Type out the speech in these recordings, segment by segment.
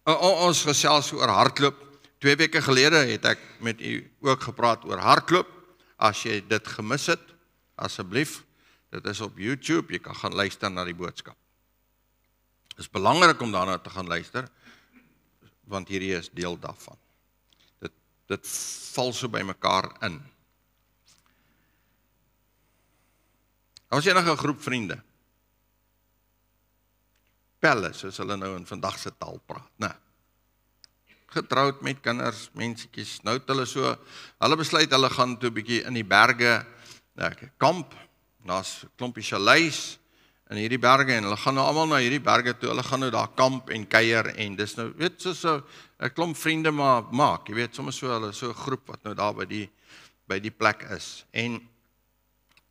Ons gesels oor hardloop. 2 weke gelede het ek met u ook gepraat oor hardloop. As jy dit gemis het, asseblief, dit is op YouTube, jy kan gaan luister na die boodskap. Het is belangrik om daarna te gaan luister, want hierdie is deel daarvan. Dit val so by mekaar in. Daar was enige groep vriende. Pelle, soos hulle nou in vandagse taal praat, né? Getroud met kinders, mensetjies, nou het hulle besluit, hulle gaan toe 'n bietjie in die berge, kamp, daar's 'n klompie chalets in hierdie berge, en hulle gaan nou almal na hierdie berge toe, hulle gaan nou daar kamp en kuier, en dis nou, weet, soos 'n klomp vriende maak, jy weet, soms hulle so 'n groep wat nou daar by die plek is, en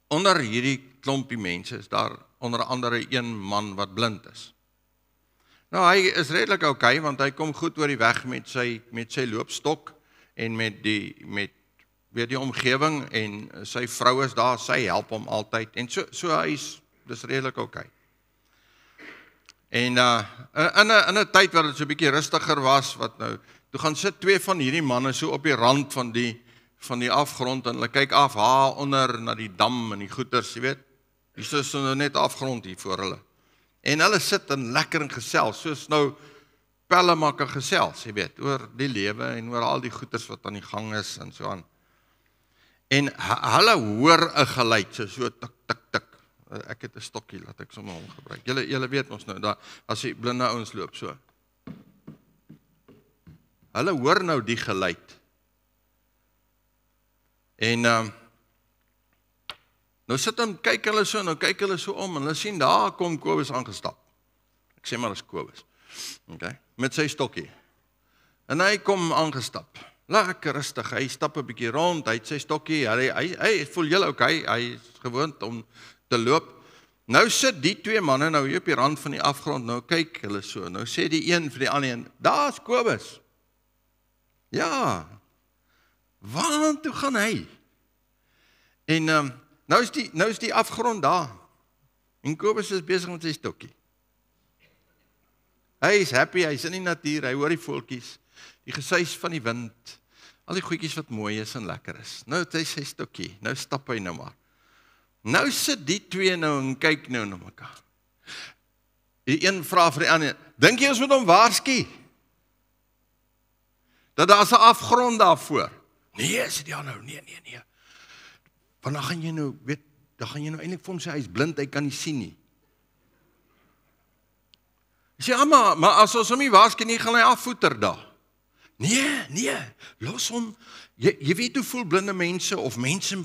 onder hierdie klompie mense is daar onder andere een man wat blind is. Nou, hy is redelik okay, want hy kom goed oor die weg met sy loopstok en met die omgewing, en sy vrou is daar, sy help hom altyd, en so dis redelik okay. En in 'n tyd wat het so 'n bietjie rustiger was, toe gaan sit 2 van hierdie manne so op die rand van die afgrond, en hulle kyk af onder na die dam en die goeters, jy weet, hier is nou net afgrond hier voor hulle. En hulle sit en lekker en gesels, soos nou pelle maak en gesels, jy weet, oor die lewe en oor al die goeters wat aan die gang is en so aan. En hulle hoor 'n geluid, so tik, tik, tik. Ek het 'n stokkie, laat ek sommer hom gebruik. Julle weet ons nou, as die blinde ouens loop so. Hulle hoor nou die geluid. En nou sit en kyk hulle so om, en hulle sien, daar kom Kobus aangestap. Ek sê maar, dis Kobus. Okay, met sy stokkie. En hy kom aangestap. Lekker rustig, hy stap 'n bietjie rond, hy het sy stokkie, hy voel heel okay, hy is gewoond om te loop. Nou sit die 2 manne nou hier op die rand van die afgrond, nou kyk hulle so, nou sê die een vir die ander een, daar's Kobus. Ja, waar toe gaan hy? En nou is die afgrond daar, en Kobus is besig met sy stokkie. Hy is happy, hy is in die natuur, hy hoor die voeltjies, die gesuis van die wind, al die goedjies wat mooi is en lekker is. Nou het hy sy stokkie, nou stap hy nou maar. Nou sit die 2 nou en kyk nou na mekaar. Die een vra vir die ander, dink jy ons moet hom waarsku? Dat daar's 'n afgrond daarvoor? Nee, sê die ander, nee. Want dan gaan jy nou, eintlik vir hom sê, hy is blind, hy kan nie sien nie. Hy sê, maar as ons hom nie waarsku nie, gaan hy afvoeter daar. Nee, los hom. Jy weet hoe voel blinde mense, of mense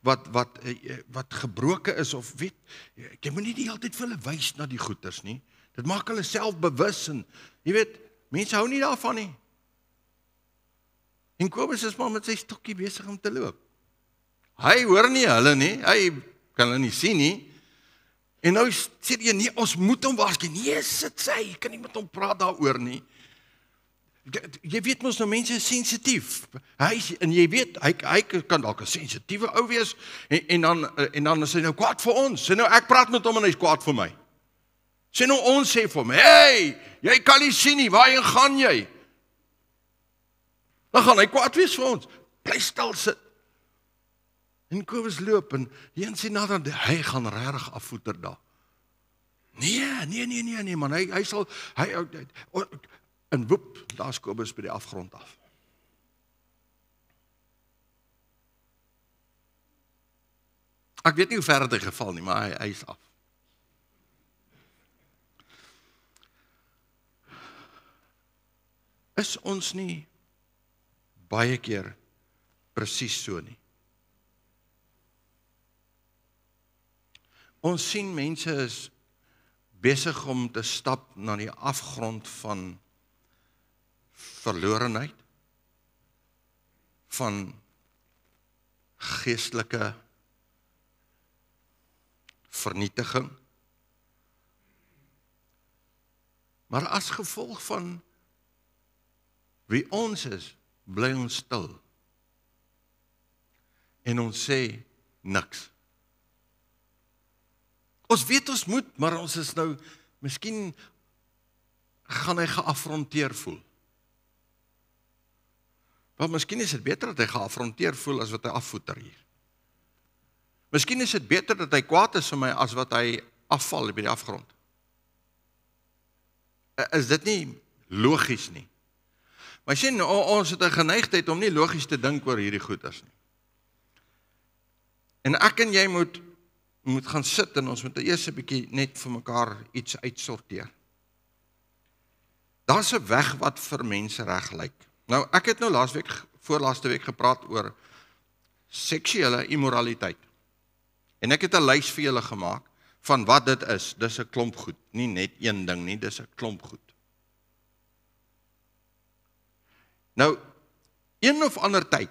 wat gebroken is, of weet, jy moet nie die hele tyd vir hulle wys na die goeters nie. Dit maak hulle self bewus, en jy weet, mense hou nie daarvan nie. En Kobus is maar met sy stokkie besig om te loop. Hy hoor nie hulle nie, hy kan hulle nie sien nie. En nou sê die, nee, ons moet hom waarsku. Nee, sit sy, jy kan nie met hom praat daaroor nie. Jy weet mos nou, mense is sensitief. En jy weet, hy kan dalk 'n sensitiewe ou wees, en dan is hy nou kwaad vir ons. Sê nou, ek praat met hom en hy's kwaad vir my. Sê nou, ons sê vir hom, hey, jy kan nie sien nie, waarheen gaan jy? Dan gaan hy kwaad wees vir ons. Bly stil sit. En Kobus loop, en die een sê nader, hy gaan regtig afvoeter daar. Nee, man, hy sal, en woep, daar is Kobus by die afgrond af. Ek weet nie hoe ver het hy geval nie, maar hy is af. Is ons nie baie keer presies so nie? Ons sien mense is besig om te stap na die afgrond van verlorenheid, van geestelike vernietiging. Maar as gevolg van wie ons is, bly ons stil. En ons sê niks. Ons weet ons moet, maar ons is nou miskien gaan hy geafronteer voel. Want miskien is dit beter dat hy geafronteer voel as wat hy afvoeter hier. Miskien is dit beter dat hy kwaad is vir my as wat hy afval by die afgrond. Is dit nie logies nie? Maar sien, ons het 'n geneigtheid om nie logies te dink oor hierdie goeders nie. En ek en jy moet gaan sit en ons moet eers 'n bietjie net vir mekaar iets uitsorteer. Daar's 'n weg wat vir mense reg lyk. Nou, ek het nou voorlaaste week gepraat oor seksuele immoraliteit. En ek het 'n lys vir julle gemaak van wat dit is. Dis 'n klomp goed, nie net een ding nie, dis 'n klomp goed. Nou, een of ander tyd,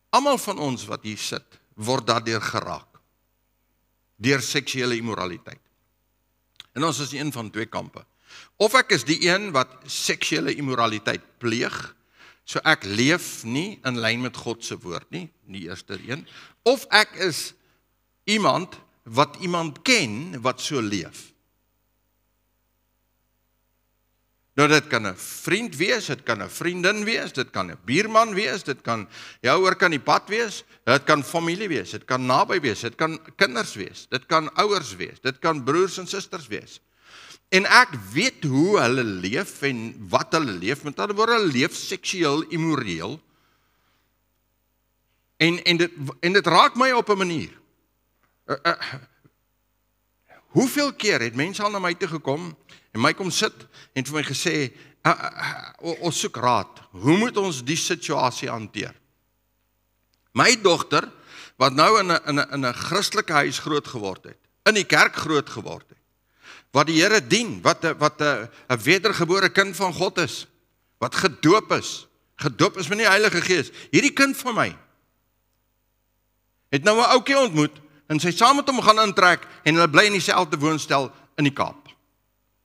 almal van ons wat hier sit, word daardeur geraak. Deur seksuele immoraliteit. En ons is een van twee kampe. Of ek is die een wat seksuele immoraliteit pleeg, so ek leef nie in lyn met God se woord nie, die eerste een. Of ek is iemand wat iemand ken wat so leef. Nou dit kan 'n vriend wees, dit kan 'n vriendin wees, dit kan 'n buurman wees, dit kan jou oor kan die pad wees, dit kan familie wees, dit kan naby wees, dit kan kinders wees, dit kan ouers wees, dit kan broers en susters wees. En ek weet hoe hulle leef en wat hulle leef, met ander woorde hulle leef seksueel immoreel. En dit raak my op 'n manier. Hoeveel keer het mense al na my toe gekom en my kom sit en vir my gesê, ons soek raad, hoe moet ons die situasie hanteer? My dogter, wat nou in 'n Christelike huis groot geword het, in die kerk groot geword het, wat die Here dien, wat 'n wedergebore kind van God is, wat gedoop is met die Heilige Gees, hierdie kind van my, het nou 'n ouetjie ontmoet, en sy saam met hom gaan intrek, en hulle bly in dieselfde woonstel in die Kaap,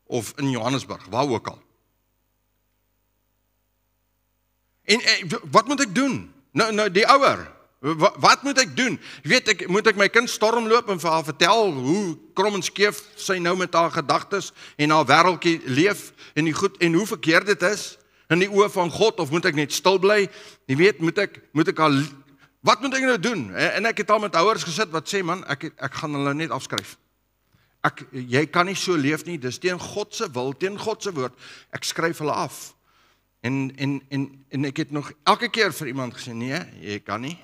of in Johannesburg, waar ook al. En wat moet ek doen? Nou die ouer, wat moet ek doen? Moet ek my kind stormloop en vir haar vertel hoe krom en skeef sy nou met haar gedagtes en haar wêreldjie leef en hoe verkeerd dit is in die oë van God, of moet ek net stil bly? Jy weet, moet ek al wat moet ek nou doen? En ek het al met ouers gesit wat sê, man, ek gaan hulle net afskryf. Jy kan nie so leef nie, dis teen God se wil, teen God se woord. Ek skryf hulle af. En ek het nog elke keer vir iemand gesê, nee, jy kan nie.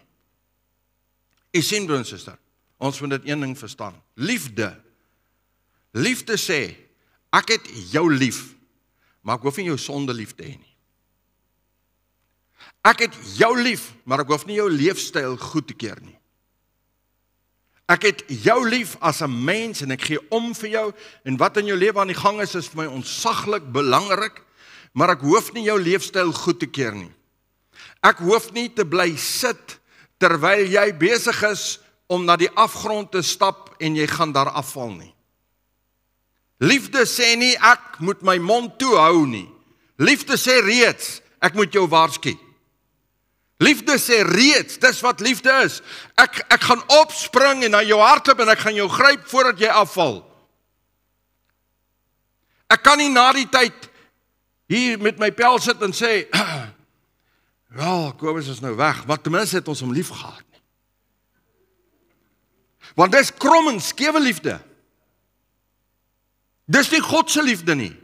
Jy sien, broer en suster, ons moet dit een ding verstaan. Liefde. Liefde sê, ek het jou lief, maar ek hoef nie jou sonde lief te hê nie. Ek het jou lief, maar ek hoef nie jou leefstyl goed te keer nie. Ek het jou lief as 'n mens en ek gee om vir jou, en wat in jou lewe aan die gang is vir my ontsaglik belangrik, maar ek hoef nie jou leefstyl goed te keer nie. Ek hoef nie te bly sit terwyl jy besig is om na die afgrond te stap en jy gaan daar afval nie. Liefde sê nie ek moet my mond toe hou nie. Liefde sê reeds ek moet jou waarsku. Liefde sê reeds, dis wat liefde is. Ek gaan opspring en na jou hardloop en ek gaan jou gryp voordat jy afval. Ek kan nie na die tyd hier met my pel sit en sê, wel, Kobus is nou weg, maar ten minste het ons hom lief gehad nie. Want dis krom en skewe liefde. Dis nie God se liefde nie.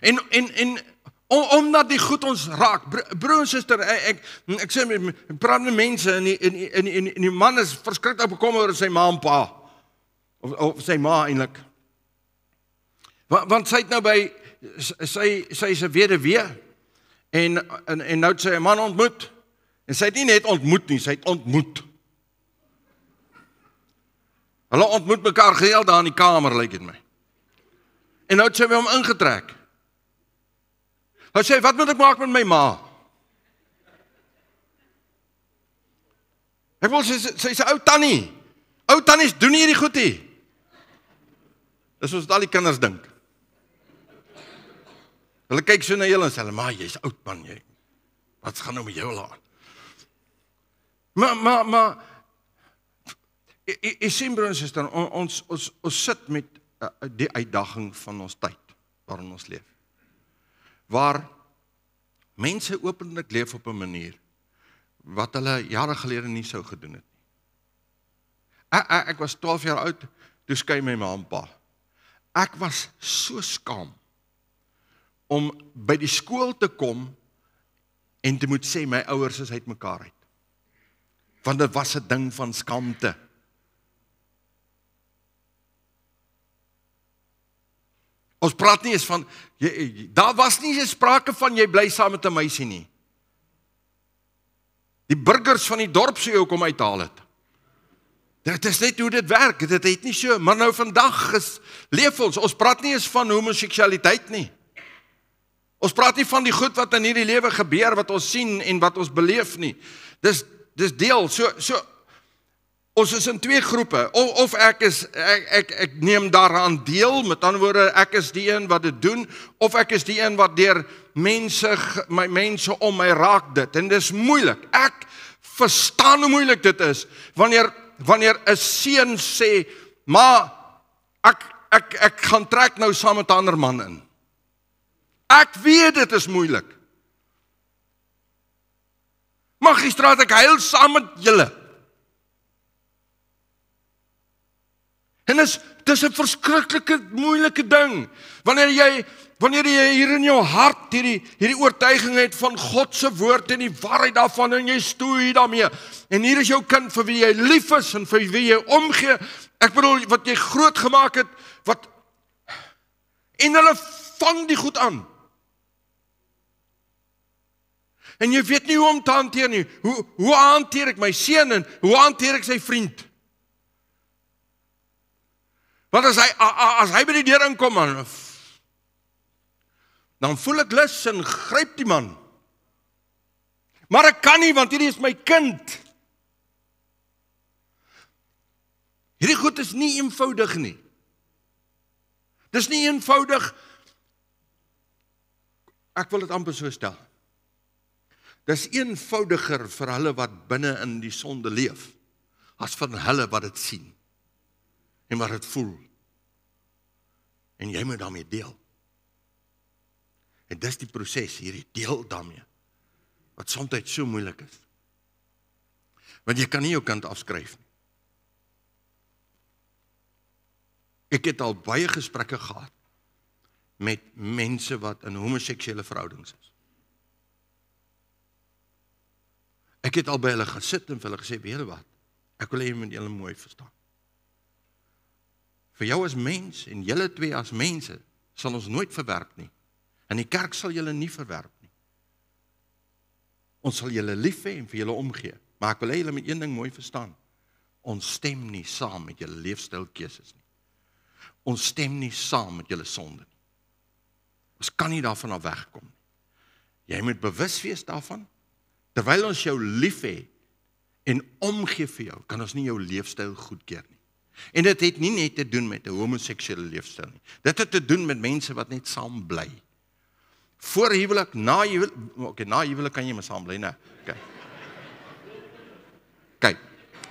En omdat die goed ons raak, broer en suster, ek sê, ek praat met mense, en die man is verskriklik bekommerd oor sy ma en pa, of sy ma eintlik, want sy het nou by, sy is 'n weduwee, en nou het sy 'n man ontmoet, en sy het nie net ontmoet nie, sy het ontmoet. Hulle ontmoet mekaar geheel daar in die kamer, lyk dit my. En nou het sy by hom ingetrek. Hy sê, wat moet ek maak met my ma? Ek wil, sy sê, ou tannie. Ou tannies doen nie hierdie goed nie. Dis soos wat al die kinders dink. Hulle kyk so na julle en sê, maar jy's oud man, jy. Wat gaan nou met jou aan? Maar, jy sien broer en suster, ons sit met die uitdaging van ons tyd waarin ons leef. Waar mense openlik leef op 'n manier wat hulle jare gelede nie sou gedoen het nie. Ek was 12 jaar oud, toe skei my ma en pa. Ek was so skaam om by die skool te kom en te moet sê my ouers is uit mekaar uit. Want dit was 'n ding van skaamte. Ons praat nie eens van, daar was nie eens sprake van jy bly saam met 'n meisie nie. Die burgers van die dorp sou jou kom uithaal het. Dit is net hoe dit werk, dit het nie so, maar nou vandag leef ons praat nie eens van homoseksualiteit nie. Ons praat nie van die goed wat in hierdie lewe gebeur, wat ons sien en wat ons beleef nie. Dis deel, so ons is in twee groepe, of ek neem daaraan deel, met ander woorde, ek is die een wat dit doen, of ek is die een wat deur mense om my raak dit, en dis moeilik, ek verstaan hoe moeilik dit is, wanneer 'n seun sê, maar ek gaan trek nou saam met 'n ander man in. Ek weet dit is moeilik. Magistraat, ek huil saam met julle. En dis 'n verskriklike moeilike ding. Wanneer jy hier in jou hart hierdie oortuiging het van God se woord en die waarheid daarvan en jy stoei daarmee. En hier is jou kind vir wie jy lief is en vir wie jy omgee. Ek bedoel wat jy groot gemaak het, en hulle vang die goed aan. En jy weet nie hoe om te hanteer nie. Hoe hanteer ek my seun en hoe hanteer ek sy vriend? Want as hy by die deur inkom, dan voel ek lus en gryp die man. Maar ek kan nie, want hierdie is my kind. Hierdie goed is nie eenvoudig nie. Dis nie eenvoudig, ek wil dit amper so stel. Dis eenvoudiger vir hulle wat binne in die sonde leef, as vir hulle wat dit sien, en wat dit voel. En jy moet daarmee deel. En dis die proses, hierdie deel daarmee, wat soms so moeilik is. Want jy kan nie jou kind afskryf nie. Ek het al baie gesprekke gehad met mense wat in homoseksuele verhoudings is. Ek het al by hulle gesit en vir hulle gesê, weet julle wat, ek wil hê jy moet julle mooi verstaan. Vir jou as mens en julle twee as mense sal ons nooit verwerp nie. En die kerk sal julle nie verwerp nie. Ons sal julle lief hê en vir julle omgee. Maar ek wil hê julle moet een ding mooi verstaan. Ons stem nie saam met julle leefstylkeuses nie. Ons stem nie saam met julle sonde nie. Ons kan nie daarvan af wegkom nie. Jy moet bewus wees daarvan. Terwyl ons jou lief hê en omgee vir jou, kan ons nie jou leefstyl goedkeur nie. En dit het nie net te doen met 'n homoseksuele leefstyl nie. Dit het te doen met mense wat net saam bly. Voor huwelik, na huwelik kan jy maar saam bly, né? Kyk,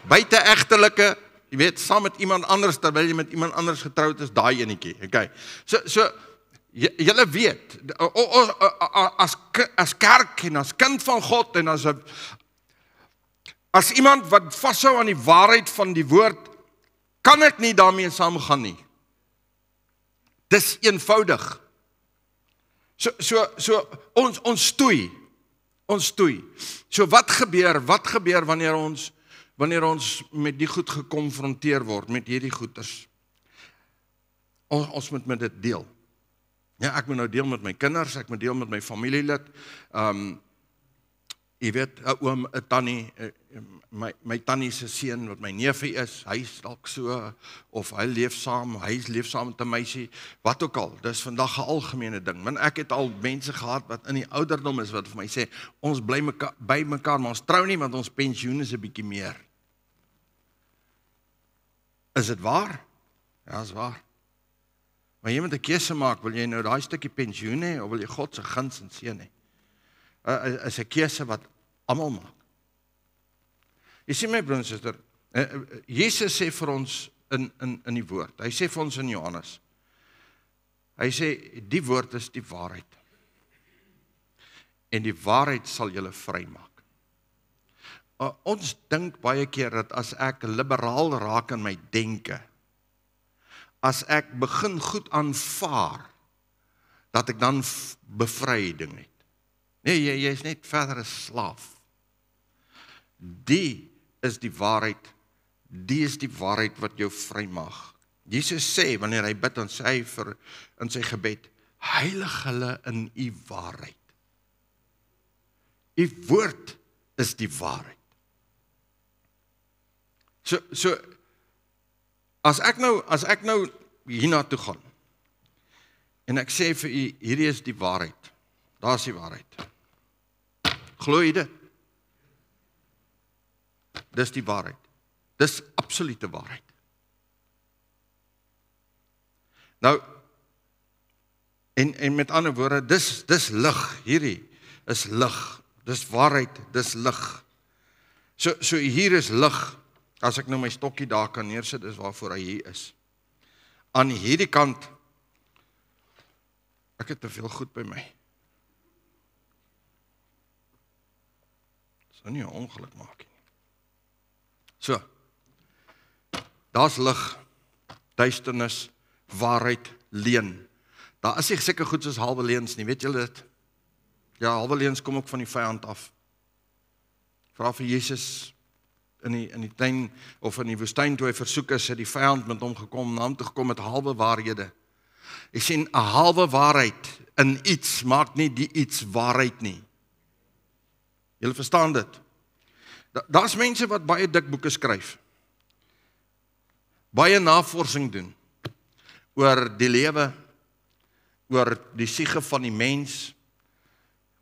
buite egtelike, jy weet, saam met iemand anders, terwyl jy met iemand anders getroud is, daai enetjie, okay. So julle weet, as kerk en as kind van God en as iemand wat vashou aan die waarheid van die woord, kan ek nie daarmee saamgaan nie. Dis eenvoudig. So ons stoei. So wat gebeur wanneer ons met die goed gekonfronteer word, met hierdie goeders? Ons moet met dit deel. Ja, ek moet nou deel met my kinders, ek moet deel met my familielid. Jy weet, 'n oom, 'n tannie, my tannie se seun wat my neefie is, hy is dalk so, of hy leef saam met 'n meisie, wat ook al, dis vandag 'n algemene ding, want ek het al mense gehad wat in die ouderdom is, wat vir my sê, ons bly by mekaar, maar ons trou nie, want ons pensioen is 'n bietjie meer. Is dit waar? Ja, is waar. Maar jy moet 'n keuse maak, wil jy nou daai stukkie pensioen hê, of wil jy God se guns en seën hê? Is 'n keuse wat almal maak. Jy sien my broer en suster, Jesus sê vir ons in die woord. Hy sê vir ons in Johannes. Hy sê, die woord is die waarheid. En die waarheid sal julle vrymaak. Ons dink baie keer dat as ek liberaal raak in my denke, as ek begin goed aanvaar, dat ek dan bevryding het. Nee, jy is net verder 'n slaaf. Die is die waarheid wat jou vrymaak. Jesus sê, wanneer hy bid, dan sê hy in sy gebed, heilig hulle in u waarheid. U woord is die waarheid. So, as ek nou hierna toe gaan, en ek sê vir u, hierdie is die waarheid, daar is die waarheid. Glo jy dit? Dis die waarheid. Dis absolute waarheid. Nou, en met ander woorde, dis lig, hierdie is lig, dis waarheid, dis lig. So hier is lig, as ek nou my stokkie daar kan neersit, dis waarvoor hy hier is. Aan hierdie kant, ek het te veel goed by my. Sou nie 'n ongeluk maak nie. So, daar's lig, duisternis, waarheid, leuen. Daar is nie seker goed soos halwe leuns nie, weet julle dit? Ja, halwe leuns kom ook van die vyand af. Vra vir Jesus in die tuin of in die woestyn toe hy versoek is, het die vyand met hom gekom, na hom toe gekom met halwe waarhede. Jy sien, 'n halwe waarheid in iets maak nie die iets waarheid nie. Julle verstaan dit? Daar's mense wat baie dik boeke skryf. Baie navorsing doen oor die lewe, oor die siege van die mens,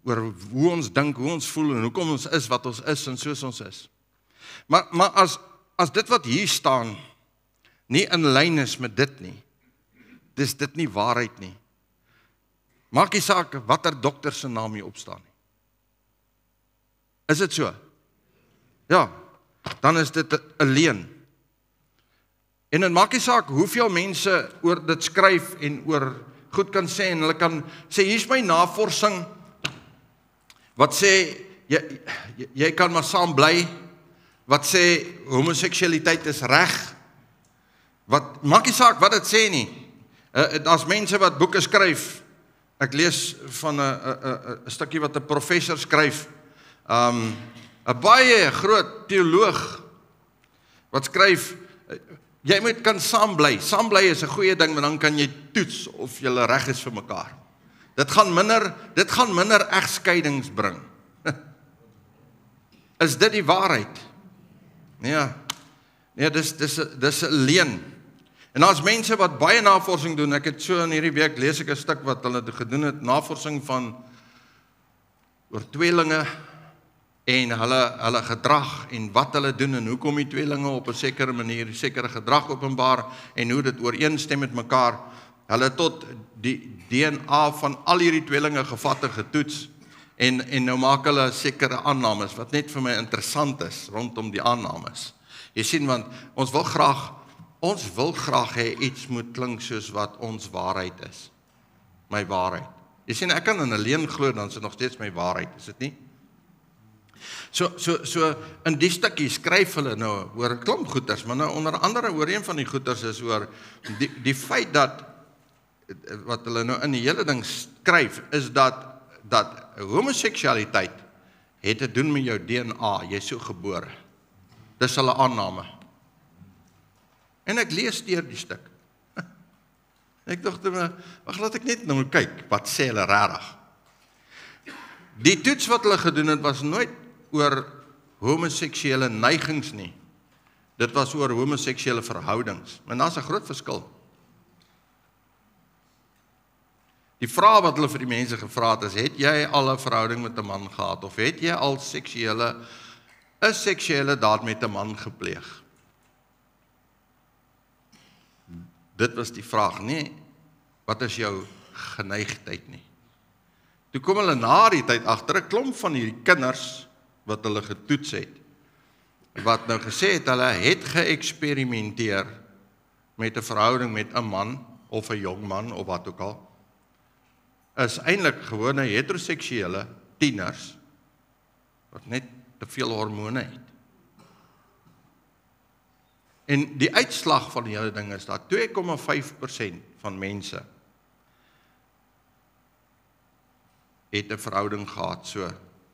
oor hoe ons dink, hoe ons voel en hoekom ons is wat ons is en soos ons is. Maar as dit wat hier staan nie in lyn is met dit nie, dis dit nie waarheid nie. Maak nie saak watter dokter se naam hier opstaan nie. Is dit so? Ja, dan is dit 'n leuen. En dit maak nie saak hoeveel mense oor dit skryf en oor goed kan sê, en hulle kan sê, hier's my navorsing, wat sê, jy kan maar saam bly, wat sê, homoseksualiteit is reg, maak nie saak wat dit sê nie. Daar's mense wat boeke skryf, ek lees van 'n stukkie wat 'n professor skryf, 'n baie groot teoloog, wat skryf, jy kan saam bly is 'n goeie ding, maar dan kan jy toets of jy reg is vir mekaar. Dit gaan minder egskeidings bring. Is dit die waarheid? Nee, dis 'n leuen. En daar's mense wat baie navorsing doen. Ek het so in hierdie week lees ek 'n stuk wat hulle gedoen het, navorsing oor tweelinge en hulle gedrag en wat hulle doen en hoekom die tweelinge op 'n sekere manier sekere gedrag openbaar en hoe dit ooreenstem met mekaar. Hulle het tot die DNA van al hierdie tweelinge gevat en getoets en nou maak hulle sekere aannames wat net vir my interessant is rondom die aannames. Jy sien, want ons wil graag hê iets moet klink soos wat ons waarheid is. My waarheid. Jy sien, ek kan in 'n leuen glo, dan is dit nog steeds my waarheid, is dit nie? So in die stukkie skryf hulle nou oor 'n klomp goeters, maar nou onder andere oor een van die goeters is oor die feit dat wat hulle nou in die hele ding skryf, is dat homoseksualiteit het te doen met jou DNA, jy is so gebore. Dis hulle aanname. En ek lees deur die stuk. Ek dink wag, laat ek net nou kyk, wat sê hulle regtig. Die toets wat hulle gedoen het, was nooit oor homoseksuele neigings nie. Dit was oor homoseksuele verhoudings. Maar daar's 'n groot verskil. Die vraag wat hulle vir die mense gevra het jy al 'n verhouding met 'n man gehad, of het jy al 'n seksuele daad met 'n man gepleeg? Dit was die vraag, nie wat is jou geneigtheid nie. Toe kom hulle na die tyd agter 'n klomp van hierdie kinders wat hulle getoets het, wat nou gesê het, hulle het geëksperimenteer met 'n verhouding met 'n man of 'n jong man of wat ook al, is eintlik gewone heteroseksuele tieners wat net te veel hormone het. En die uitslag van die hele ding is dat 2,5% van mense het 'n verhouding gehad so,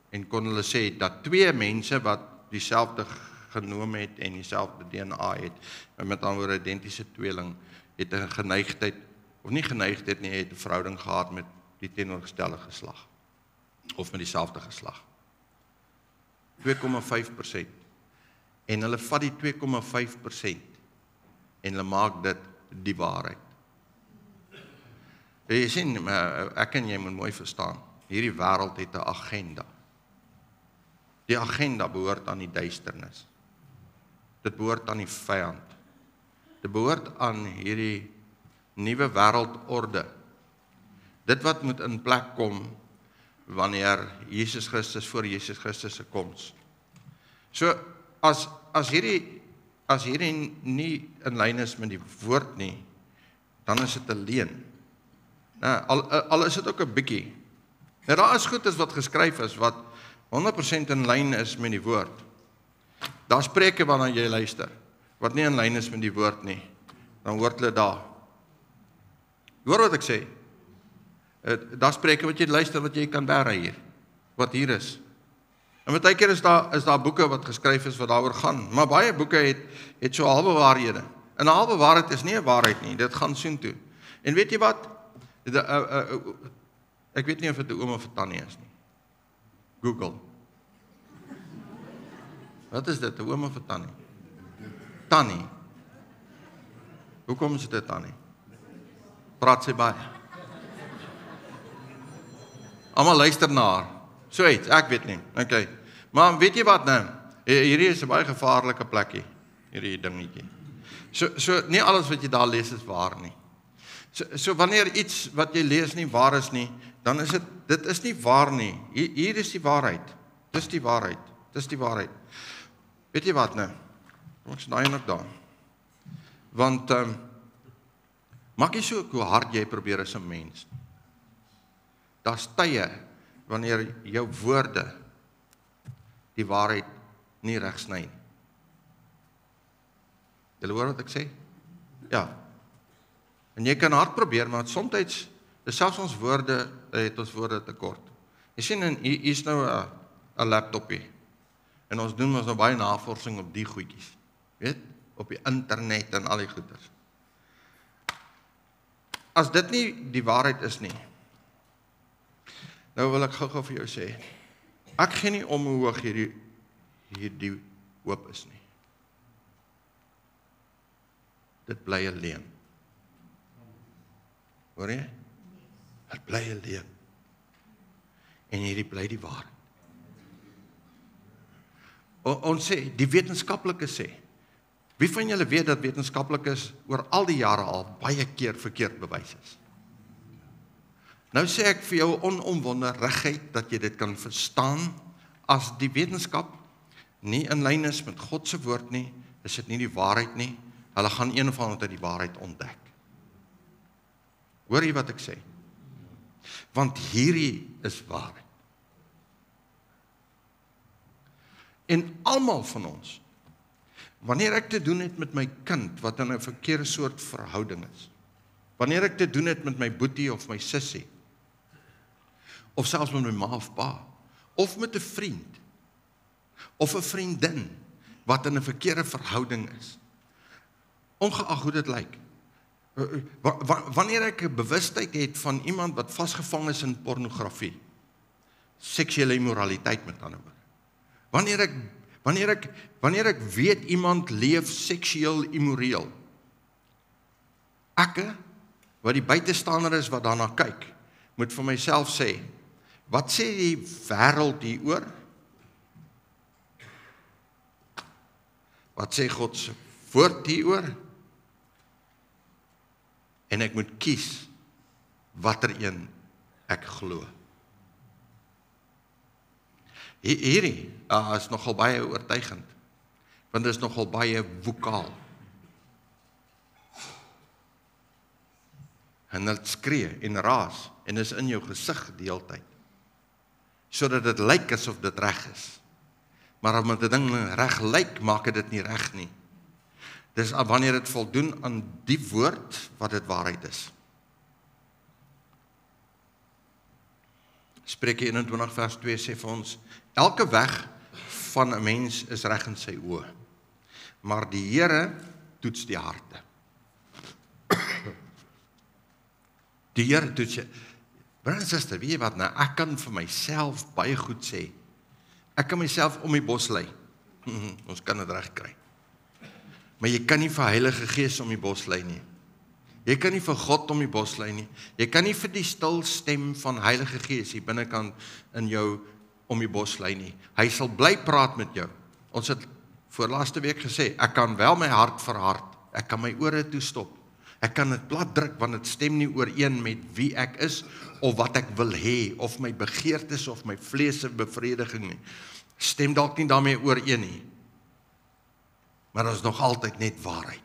en kon hulle sê dat 2 mense wat dieselfde genoom het en dieselfde DNA het, met ander woorde identiese tweeling, het 'n geneigtheid, of nie geneigtheid nie, het 'n verhouding gehad met die teenoorgestelde geslag, of met dieselfde geslag. 2,5%. En hulle vat die 2,5% en hulle maak dit die waarheid. Jy sien, ek en jy moet mooi verstaan, hierdie wêreld het 'n agenda. Die agenda behoort aan die duisternis. Dit behoort aan die vyand. Dit behoort aan hierdie nuwe wêreldorde. Dit wat moet in plek kom wanneer Jesus Christus voor Jesus Christus se koms. So as hierdie nie in lyn is met die woord nie, dan is dit 'n leuen. Al is dit ook 'n bietjie. Nou daar is goedes wat geskryf is wat 100% in lyn is met die woord. Daar's preke waarna jy luister wat nie in lyn is met die woord nie. Dan hoort hulle daar. Hoor wat ek sê? Daar's preke wat jy luister wat jy kan bære hier. Wat hier is. En baie keer is daar boeke wat geskryf is wat daaroor gaan, maar baie boeke het so halwe waarhede. En 'n halwe waarheid is nie 'n waarheid nie, dit gaan soontoe. En weet jy wat? Ek weet nie of dit 'n oom of 'n tannie is nie. Google. Wat is dit, 'n oom of 'n tannie? Tannie. Hoekom is dit 'n tannie? Praat sy baie. Almal luister na haar. So iets, ek weet nie. Okay. Maar weet jy wat nou? Hierdie is 'n baie gevaarlike plekkie, hierdie dingetjie. So nie alles wat jy daar lees is waar nie. So wanneer iets wat jy lees nie waar is nie, dan is dit is nie waar nie. Hier is die waarheid. Dis die waarheid. Dis die waarheid. Weet jy wat nou? Kom ek sny nog daar. Want maak nie so hoe hard jy probeer as 'n mens. Daar's tye wanneer jou woorde die waarheid nie reg sny nie. Julle hoor wat ek sê? Ja. En jy kan hard probeer, maar soms selfs ons woorde, het ons woorde tekort. Jy sien, hier is nou 'n laptopie. En ons doen nou baie navorsing op die goedjies. Weet? Op die internet en al die goeders. As dit nie die waarheid is nie, nou wil ek gou vir jou sê, ek gee nie om hoe hoog hierdie hoop is nie. Dit bly 'n leuen. Hoor jy? Dit bly 'n leuen. En hierdie bly die waarheid. Ons sê, die wetenskaplikes sê, wie van julle weet dat wetenskaplikes oor al die jare al baie keer verkeerd bewys is? Nou sê ek vir jou onomwonderigheid dat jy dit kan verstaan, as die wetenskap nie in lyn is met God se woord nie, is dit nie die waarheid nie, hulle gaan een of ander tyd die waarheid ontdek. Hoor jy wat ek sê? Want hierdie is waarheid. En almal van ons, wanneer ek te doen het met my kind, wat in 'n verkeerde soort verhouding is, wanneer ek te doen het met my boetie of my sussie, of selfs met my ma of pa, of met 'n vriend, of 'n vriendin, wat in 'n verkeerde verhouding is, ongeag hoe dit lyk, wanneer ek 'n bewustheid het van iemand wat vasgevang is in pornografie, seksuele immoraliteit met ander woorde, wanneer ek weet iemand leef seksueel immoreel, ek, wat die buitestander is wat daarna kyk, moet vir myself sê, wat sê die wêreld hieroor? Wat sê God se woord hieroor? En ek moet kies watter een ek glo. Hierdie is nogal baie oortuigend, want dit is nogal baie vokaal. en dit skree en raas en is in jou gesig die hele tyd. Sodat dit lyk asof dit reg is. Maar omdat 'n ding reg lyk, maak dit nie reg nie. Dis wanneer dit voldoen aan die woord wat dit waarheid is. Spreuke 21 vers 2 sê vir ons, elke weg van 'n mens is reg in sy oë, maar die Here toets die harte. Die Here toets jy. Broer en suster, weet jy wat nou, ek kan vir myself baie goed sê, ek kan myself om die bos lei, ons kan dit reg kry, maar jy kan nie vir Heilige Gees om die bos lei nie, jy kan nie vir God om die bos lei nie, jy kan nie vir die stil stem van Heilige Gees hier binnekant in jou om die bos lei nie, hy sal bly praat met jou. Ons het voor laaste week gesê, ek kan wel my hart verhard, ek kan my ore toestop, ek kan dit plat druk, want dit stem nie ooreen met wie ek is, of wat ek wil hê, of my begeertes, of my vleese bevrediging nie, stem dalk nie daarmee ooreen nie, maar dat is nog altyd net waarheid.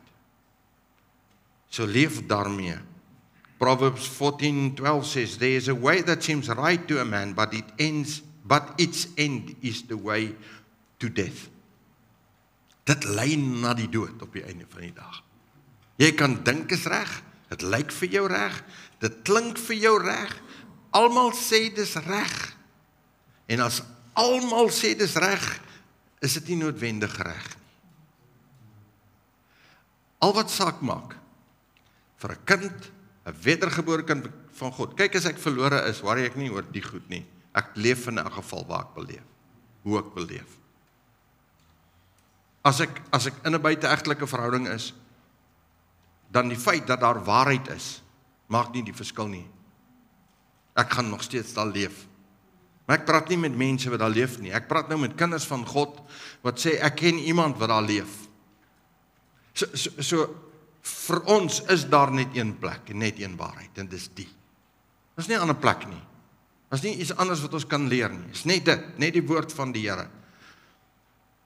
So leef daarmee. Proverbs 14:12 says, there is a way that seems right to a man, but its end is the way to death. Dit lei na die dood op die einde van die dag. Jy kan dink is reg, dit lyk vir jou reg, dit klink vir jou reg, almal sê dis reg. En as almal sê dis reg, is dit nie noodwendig reg nie. Al wat saak maak, vir 'n kind, 'n wedergebore kind van God, kyk as ek verlore is, worry ek nie oor die goed nie, ek leef in 'n geval waar ek beleef, hoe ek beleef. As ek in 'n buiteegtelike verhouding is, dan die feit dat daar waarheid is, maak nie die verskil nie. Ek gaan nog steeds daar leef. Maar ek praat nie met mense wat daar leef nie. Ek praat nou met kinders van God, wat sê, ek ken iemand wat daar leef. So vir ons is daar net een plek, en net een waarheid, en dis die. Dis nie 'n ander plek nie. Dis nie iets anders wat ons kan leer nie. Dis net dit, net die woord van die Here.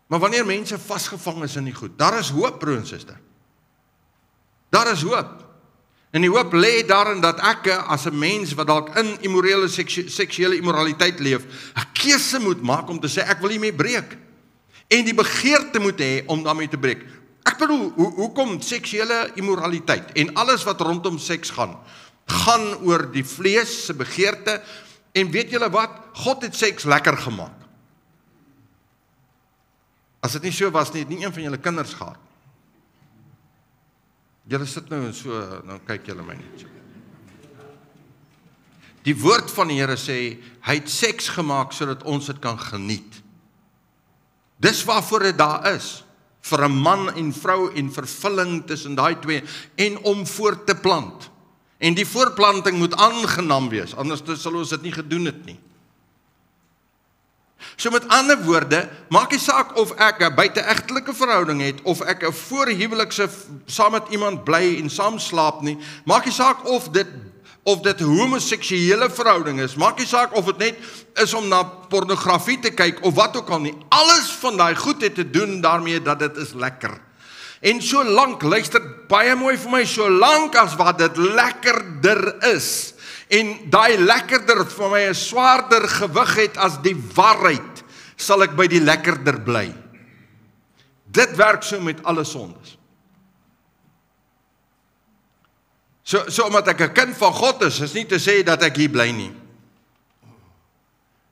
Maar wanneer mense vasgevang is in die goed, daar is hoop, broer en suster. Daar is hoop. En die hoop lê daarin dat ek as 'n mens wat dalk in immorele seksuele immoraliteit leef, 'n keuse moet maak om te sê ek wil hiermee breek. En die begeerte moet hê om daarmee te breek. Ek bedoel, hoekom seksuele immoraliteit en alles wat rondom seks gaan oor die vlees se begeerte, en weet julle wat? God het seks lekker gemaak. As dit nie so was nie, het nie een van julle kinders gehad. Julle sit nou en so, nou kyk julle my net so. Die woord van die Here sê, hy het seks gemaak sodat ons dit kan geniet. Dis waarvoor dit daar is, vir 'n man en vrou en vervulling tussen daai twee, en om voort te plant. En die voortplanting moet aangenaam wees, anders sal ons dit nie gedoen het nie. So met ander woorde, maak nie saak of ek 'n buiteegtelike verhouding het, of ek 'n voorhuwelikse saam met iemand bly en saam slaap nie, maak nie saak of dit homoseksuele verhouding is, maak nie saak of dit net is om na pornografie te kyk, of wat ook al nie, alles van daai goed het te doen daarmee dat dit is lekker. En so lank, luister baie mooi vir my, so lank as wat dit lekkerder is, en daai lekkerder vir my 'n swaarder gewig het as die waarheid, sal ek by die lekkerder bly. Dit werk so met alle sondes. So omdat ek 'n kind van God is nie te sê dat ek hier bly nie.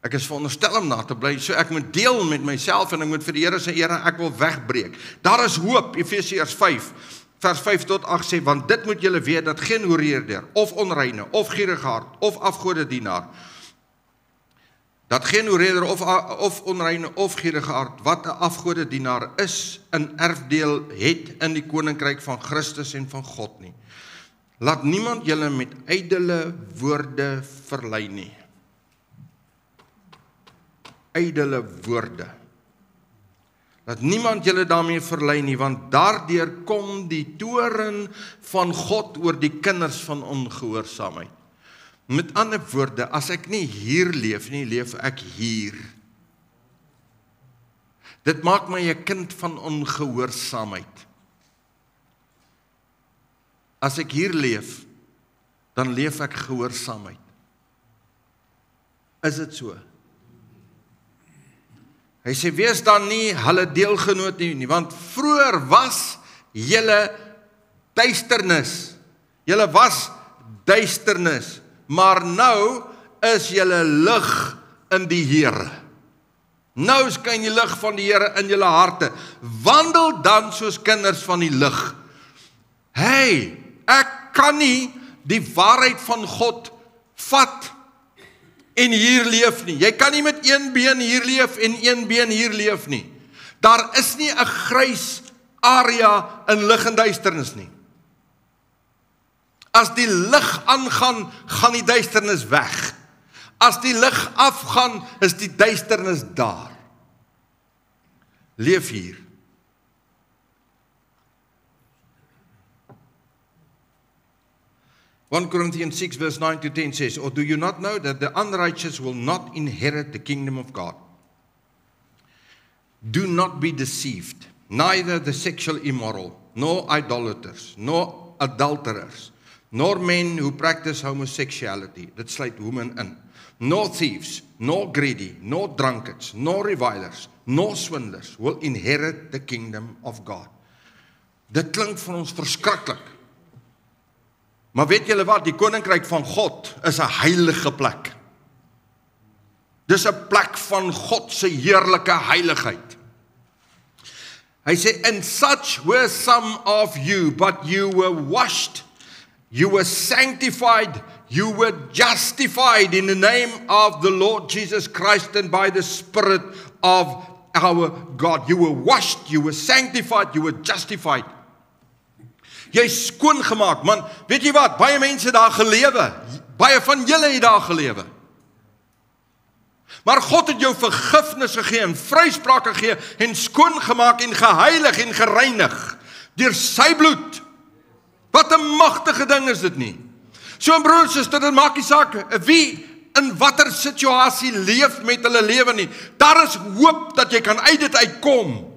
Ek is veronderstel om na te bly, so ek moet deel met myself, en ek moet vir die Here sê, Here, ek wil wegbreek. Daar is hoop, Efesiërs 5, vers 5 tot 8 sê, want dit moet julle weet, dat geen hoereerder, of onreine, of gierige hart, of afgodedienaar, dat geen hoereerder, of onreine, of gierige hart, wat 'n afgodedienaar is, 'n erfdeel het in die koninkryk van Christus en van God nie. Laat niemand julle met ydelle woorde verlei nie. Ydelle woorde. Laat niemand julle daarmee verlei nie, want daardeur kom die toorn van God oor die kinders van ongehoorsaamheid. Met ander woorde, as ek nie hier leef nie, leef ek hier. Dit maak my 'n kind van ongehoorsaamheid. As ek hier leef, dan leef ek gehoorsaamheid. Is dit so? Hy sê, wees dan nie hulle deelgenoot nie, want vroeër was julle duisternis. Julle was duisternis, maar nou is julle lig in die Here. Nou skyn die lig van die Here in julle harte. Wandel dan soos kinders van die lig. Hey, ek kan nie die waarheid van God vat en hier leef nie. Jy kan nie met een been hier leef en een been hier leef nie. Daar is nie 'n grys area in lig en duisternis nie. As die lig aangaan, gaan die duisternis weg. As die lig afgaan, is die duisternis daar. Leef hier. (1 Corinthians 6 verse 9 to 10 says, or do you not know that the unrighteous will not inherit the kingdom of God? Do not be deceived, neither the sexual immoral, nor idolaters, nor adulterers, nor men who practice homosexuality, dit sluit women in, nor thieves, nor greedy, nor drunkards, nor revilers, nor swindlers will inherit the kingdom of God. Dit klink vir ons verskriklik. Maar weet julle wat, die koninkryk van God is 'n heilige plek. Dis 'n plek van God se heerlike heiligheid. Hy sê, and such were some of you, but you were washed, you were sanctified, you were justified in the name of the Lord Jesus Christ and by the Spirit of our God. You were washed, you were sanctified, you were justified. Jy is skoon gemaak, man. Weet jy wat? Baie mense daar gelewe. Baie van julle het daar gelewe. Maar God het jou vergifnis gegee en vryspraak gegee en skoon gemaak en geheilig en gereinig deur sy bloed. Wat 'n magtige ding is dit nie? So broer en suster, dit maak nie saak wie in watter situasie leef met hulle lewe nie. Daar is hoop dat jy kan uit dit uitkom.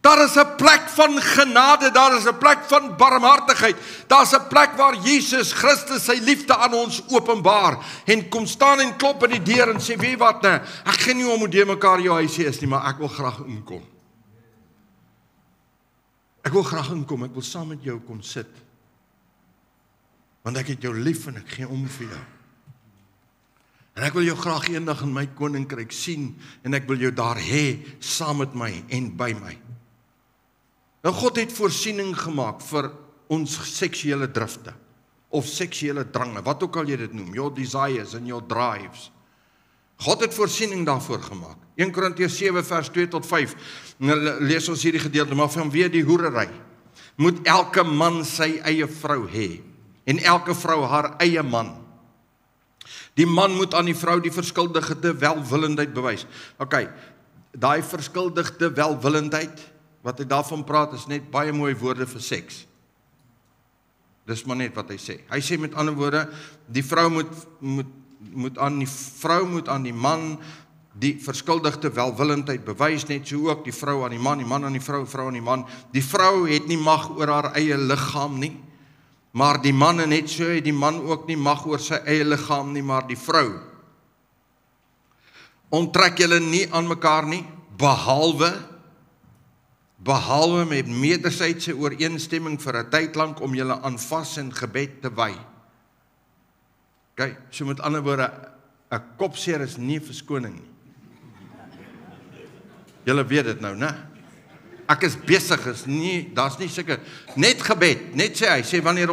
Daar is 'n plek van genade, daar is 'n plek van barmhartigheid, daar is 'n plek waar Jesus Christus sy liefde aan ons openbaar, en kom staan en klop by die deur en sê, weet wat nou, ek gaan nie om hoe die mekaar jou huisie is nie, maar ek wil graag inkom. Ek wil graag inkom, ek wil saam met jou kom sit, want ek het jou lief en ek gee om vir jou. En ek wil jou graag eendag in my koninkryk sien, en ek wil jou daar hê, saam met my en by my. Nou God het voorsiening gemaak vir ons seksuele drifte, of seksuele drange, wat ook al jy dit noem, your desires and your drives. God het voorsiening daarvoor gemaak. 1 Korintiërs 7 vers 2 tot 5, lees ons hierdie gedeelte, maar vanweë die hoerery, moet elke man sy eie vrou hê, en elke vrou haar eie man. Die man moet aan die vrou die verskuldigde welwillendheid bewys. Ok, daai verskuldigde welwillendheid, wat hy daarvan praat, is net baie mooi woorde vir seks. Dis maar net wat hy sê. Hy sê met ander woorde, die vrou moet aan die man die verskuldigde welwillendheid bewys, net so ook die vrou aan die man aan die vrou, vrou aan die man. Die vrou het nie mag oor haar eie liggaam nie, maar die man net so het die man ook nie mag oor sy eie liggaam nie, maar die vrou. Onttrek julle nie aan mekaar nie, behalwe met wederzijdse ooreenstemming vir 'n tyd lank om julle aan vas en gebed te wy. Okay, so met ander woorde, 'n kopseer is nie verskoning nie. Julle weet dit nou, né? Ek is besig, daar's nie seker, net gebed, net sê hy, sê wanneer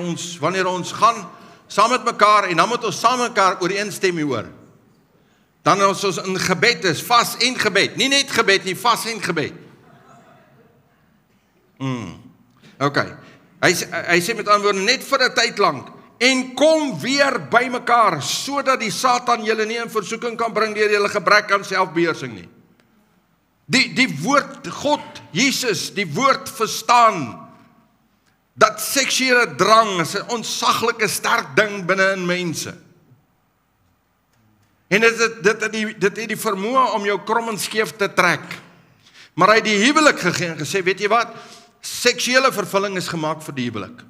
ons gaan saam met mekaar, en dan moet ons saam met mekaar ooreenstem hieroor. Dan as ons in gebed is, vas en gebed, nie net gebed nie, vas en gebed. Ok, hy sê met ander woorde, net vir 'n tyd lank, en kom weer by mekaar, sodat die Satan julle nie in versoeking kan bring deur julle gebrek aan selfbeheersing nie. Die woord God, Jesus, die woord verstaan, dat seksuele drang is 'n ontsaglike sterk ding binne in mense. En dit het die vermoë om jou krom en skeef te trek. Maar hy het die huwelik gegee en gesê, weet jy wat? Seksuele vervulling is gemaak vir die huwelik.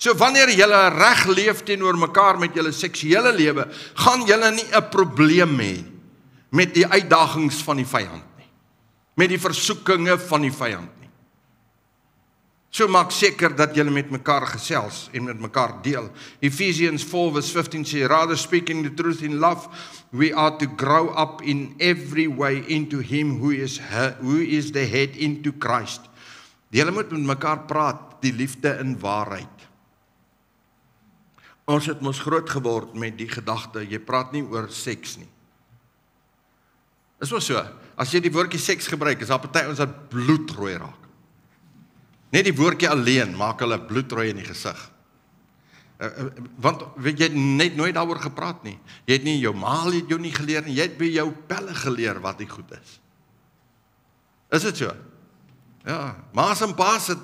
So wanneer julle reg leef teenoor mekaar met julle seksuele lewe, gaan julle nie 'n probleem hê met die uitdagings van die vyand nie, met die versoekinge van die vyand nie. So maak seker dat julle met mekaar gesels en met mekaar deel. Ephesians 4:15 sê, rather speaking the truth in love, we are to grow up in every way into him who is the head, into Christ. Julle moet met mekaar praat, die liefde in waarheid. Ons het mos groot geword met die gedagte, jy praat nie oor seks nie. Is wel so, as jy die woordjie seks gebruik, is daar party ons wat bloedrooi raak. Net die woordjie alleen maak hulle bloedrooi in die gesig. Want weet jy net nooit daaroor gepraat nie. Jy het nie, jou ma het jou nie geleer nie, jy het by jou pelle geleer wat die goed is. Is dit so? Ja, ma's en pa's het,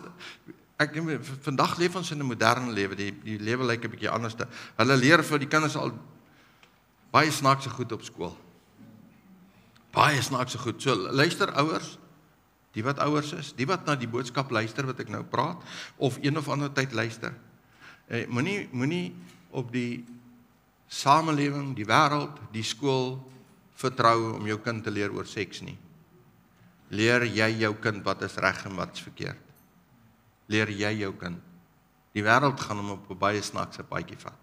vandag leef ons in 'n moderne lewe, die lewe lyk 'n bietjie anders. Hulle leer vir die kinders al baie snaakse goed op skool. Baie snaakse goed. So luister ouers, die wat ouers is, die wat na die boodskap luister wat ek nou praat, of een of ander tyd luister. Moenie op die samelewing, die wêreld, die skool vertrou om jou kind te leer oor seks nie. Leer jy jou kind wat is reg en wat is verkeerd. Leer jy jou kind. Die wêreld gaan hom op 'n baie snaakse paadjie vat.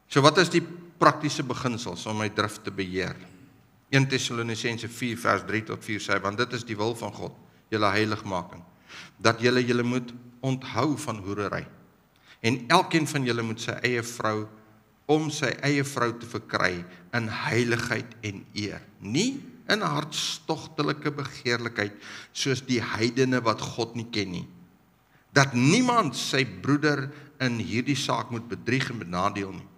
So wat is die praktiese beginsels om my drif te beheer? 1 Tessalonisense 4 vers 3 tot 4 sê, want dit is die wil van God, julle heiligmaking, dat julle moet onthou van hoerery. En elkeen van julle moet sy eie vrou, om sy eie vrou te verkry in heiligheid en eer. Nie in hartstogtelike begeerlikheid, soos die heidene wat God nie ken nie. Dat niemand sy broeder in hierdie saak moet bedrieg en benadeel nie.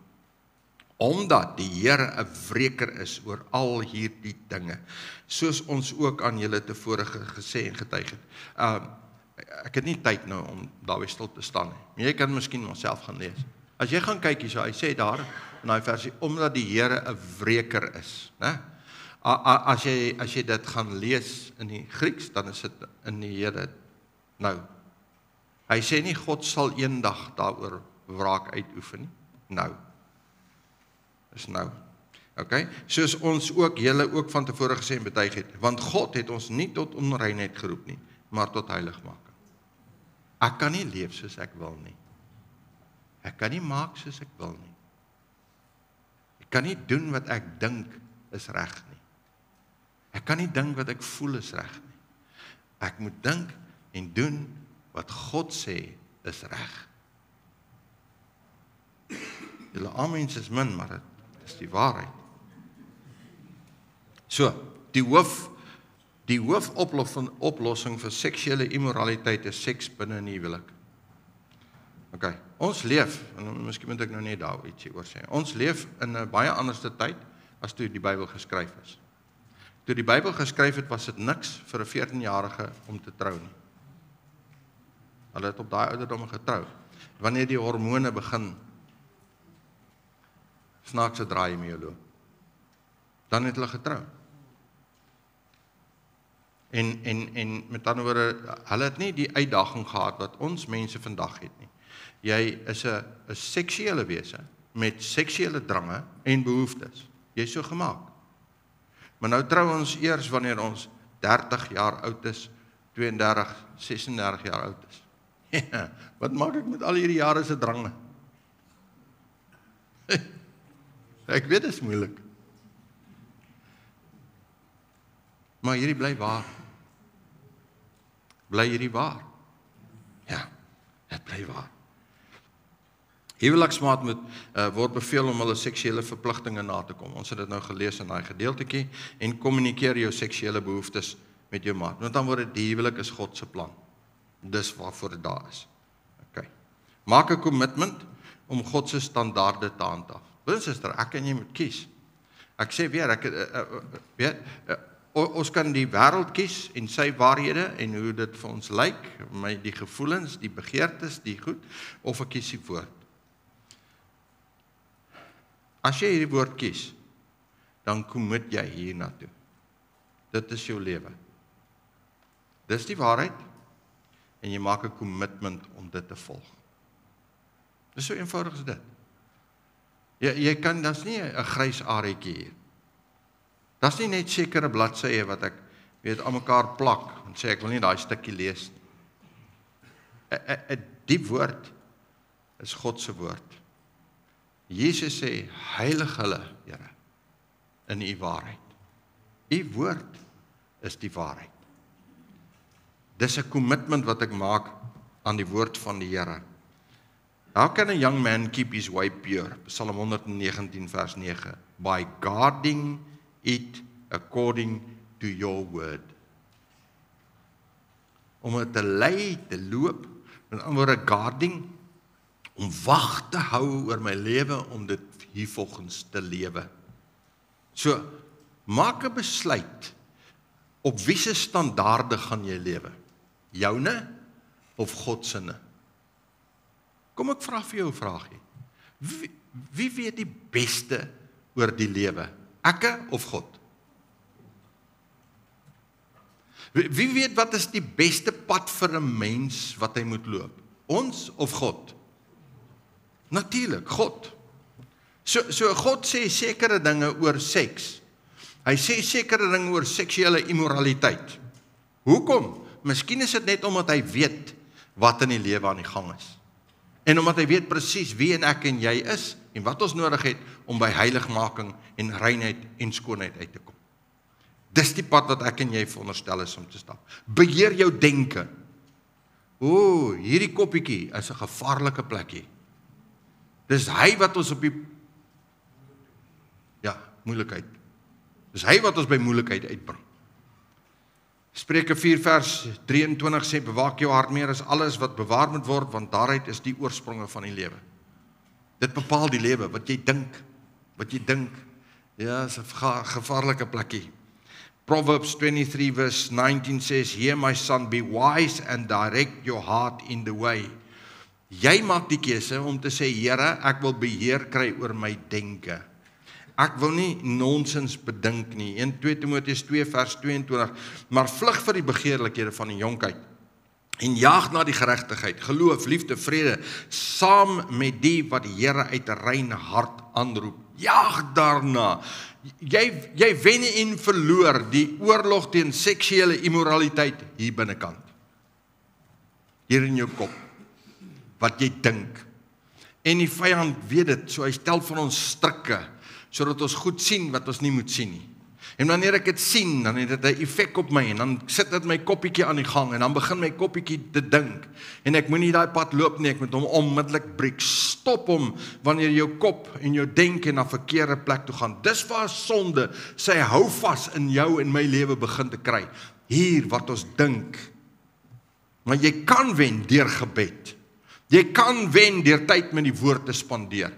Omdat die Here 'n wreker is oor al hierdie dinge, soos ons ook aan julle tevore gesê en getuig het. Ek het nie tyd nou om daarby stil te staan nie, maar jy kan miskien myself gaan lees. As jy gaan kyk hierso, hy sê daar in daai versie, omdat die Here 'n wreker is, né? As jy dit gaan lees in die Grieks, dan is dit in die Here nou. Hy sê nie God sal eendag daaroor wraak uitoefen nie. Nou. Is nou. Okay? Soos ons ook julle ook van tevore gesê en betuig het, want God het ons nie tot onreinheid geroep nie, maar tot heiligmaking. Ek kan nie leef soos ek wil nie. Ek kan nie maak soos ek wil nie. Ek kan nie doen wat ek dink is reg nie. Ek kan nie dink wat ek voel is reg nie. Ek moet dink en doen wat God sê is reg. Julle amens is min, maar dit is die waarheid. So, die hoofoplossing vir seksuele immoraliteit is seks binne in die huwelik. Okay, ons leef, en miskien moet ek nou net daar ietsie oor sê. Ons leef in 'n baie anderste tyd as toe die Bybel geskryf is. Toe die Bybel geskryf het, was dit niks vir 'n 14-jarige om te trou nie. Hulle het op daai ouderdom getrou. Wanneer die hormone begin snaakse draai mee loop, dan het hulle getrou. En met ander woorde, hulle het nie die uitdaging gehad wat ons mense vandag het nie. Jy is 'n seksuele wese met seksuele drange en behoeftes. Jy is so gemaak. Maar nou trou ons eers wanneer ons 30 jaar oud is, 32, 36 jaar oud is. Ja, wat maak ek met al hierdie jare se drange? Ek weet dit is moeilik. Maar hierdie bly waar. Bly hierdie waar? Ja, dit bly waar. Huweliksmaat moet word beveel om hulle seksuele verpligtinge na te kom. Ons het dit nou gelees in daai gedeeltetjie, en kommunikeer jou seksuele behoeftes met jou maat. Want dan word die huwelik is God se plan. Dis waarvoor dit daar is. Okay. Maak 'n kommitment om God se standaarde te handhaaf. Broer en suster, ek en jy moet kies. Ek sê weer, ons kan die wêreld kies en sy waarhede en hoe dit vir ons lyk, die gevoelens, die begeertes, die goed, of ek kies die woord. As jy hierdie woord kies, dan commit jy hiernatoe. Dit is jou lewe. Dis die waarheid, en jy maak 'n commitment om dit te volg. Dis so eenvoudig as dit. Jy kan, daar's nie 'n grys areetjie hier. Daar's nie net sekere bladsye wat ek weet aan mekaar plak en sê ek wil nie daai stukkie lees nie. Die woord is God se woord. Jesus sê, heilig hulle, Here, in u waarheid. U woord is die waarheid. Dis 'n commitment wat ek maak aan die woord van die Here. How can a young man keep his way pure? Psalm 119 vers 9. By guarding it according to your word. Om het te lei, te loop, met ander woorde guarding, om wag te hou oor my lewe, om dit hiervolgens te lewe. So, maak 'n besluit, op wiese standaarde gaan jy lewe? Joune of God se? Kom ek vra vir jou 'n vraagie. Wie weet die beste oor die lewe? Ekke of God? Wie weet wat is die beste pad vir 'n mens wat hy moet loop? Ons of God? Natuurlik, God. So God sê sekere dinge oor seks. Hy sê sekere dinge oor seksuele immoraliteit. Hoekom? Miskien is dit net omdat hy weet wat in die lewe aan die gang is. En omdat hy weet presies wie en ek en jy is, en wat ons nodig het om by heiligmaking en reinheid en skoonheid uit te kom. Dis die pad wat ek en jy veronderstel is om te stap. Beheer jou denke. Hierdie koppietjie is 'n gevaarlike plekkie. Dis hy wat ons op die moeilikheid. Dis hy wat ons by moeilikheid uitbring. Spreuke 4 vers 23 sê, bewaak jou hart meer as alles wat bewaar moet word, want daaruit is die oorspronge van die lewe. Dit bepaal die lewe, wat jy dink. Ja, is 'n gevaarlike plekkie. Proverbs 23 verse 19 says, Hear my son, be wise and direct your heart in the way. Jy maak die keuse om te sê, Here, ek wil beheer kry oor my denke. Ek wil nie nonsens bedink nie. 2 Timoteus 2 vers 22, maar vlug vir die begeerlikhede van die jonkheid en jaag na die geregtigheid, geloof, liefde, vrede, saam met die wat die Here uit 'n reine hart aanroep. Jaag daarna. Jy wen en verloor die oorlog teen seksuele immoraliteit hier binnekant. Hier in jou kop. Wat jy dink. En die vyand weet dit, so hy stel van ons strikke, sodat ons goed sien wat ons nie moet sien nie. En wanneer ek dit sien, dan het dit 'n effek op my, en dan sit dit my koppietjie aan die gang, en dan begin my koppietjie te dink, en ek moet nie daai pad loop nie, ek moet hom onmiddellik breek, stop hom, wanneer jou kop en jou denke na verkeerde plek toe gaan. Dis waar sonde sy hou vas in jou en my lewe begin te kry. Hier wat ons dink. Maar jy kan wen deur gebed. Jy kan wen deur tyd met die woord te spandeer.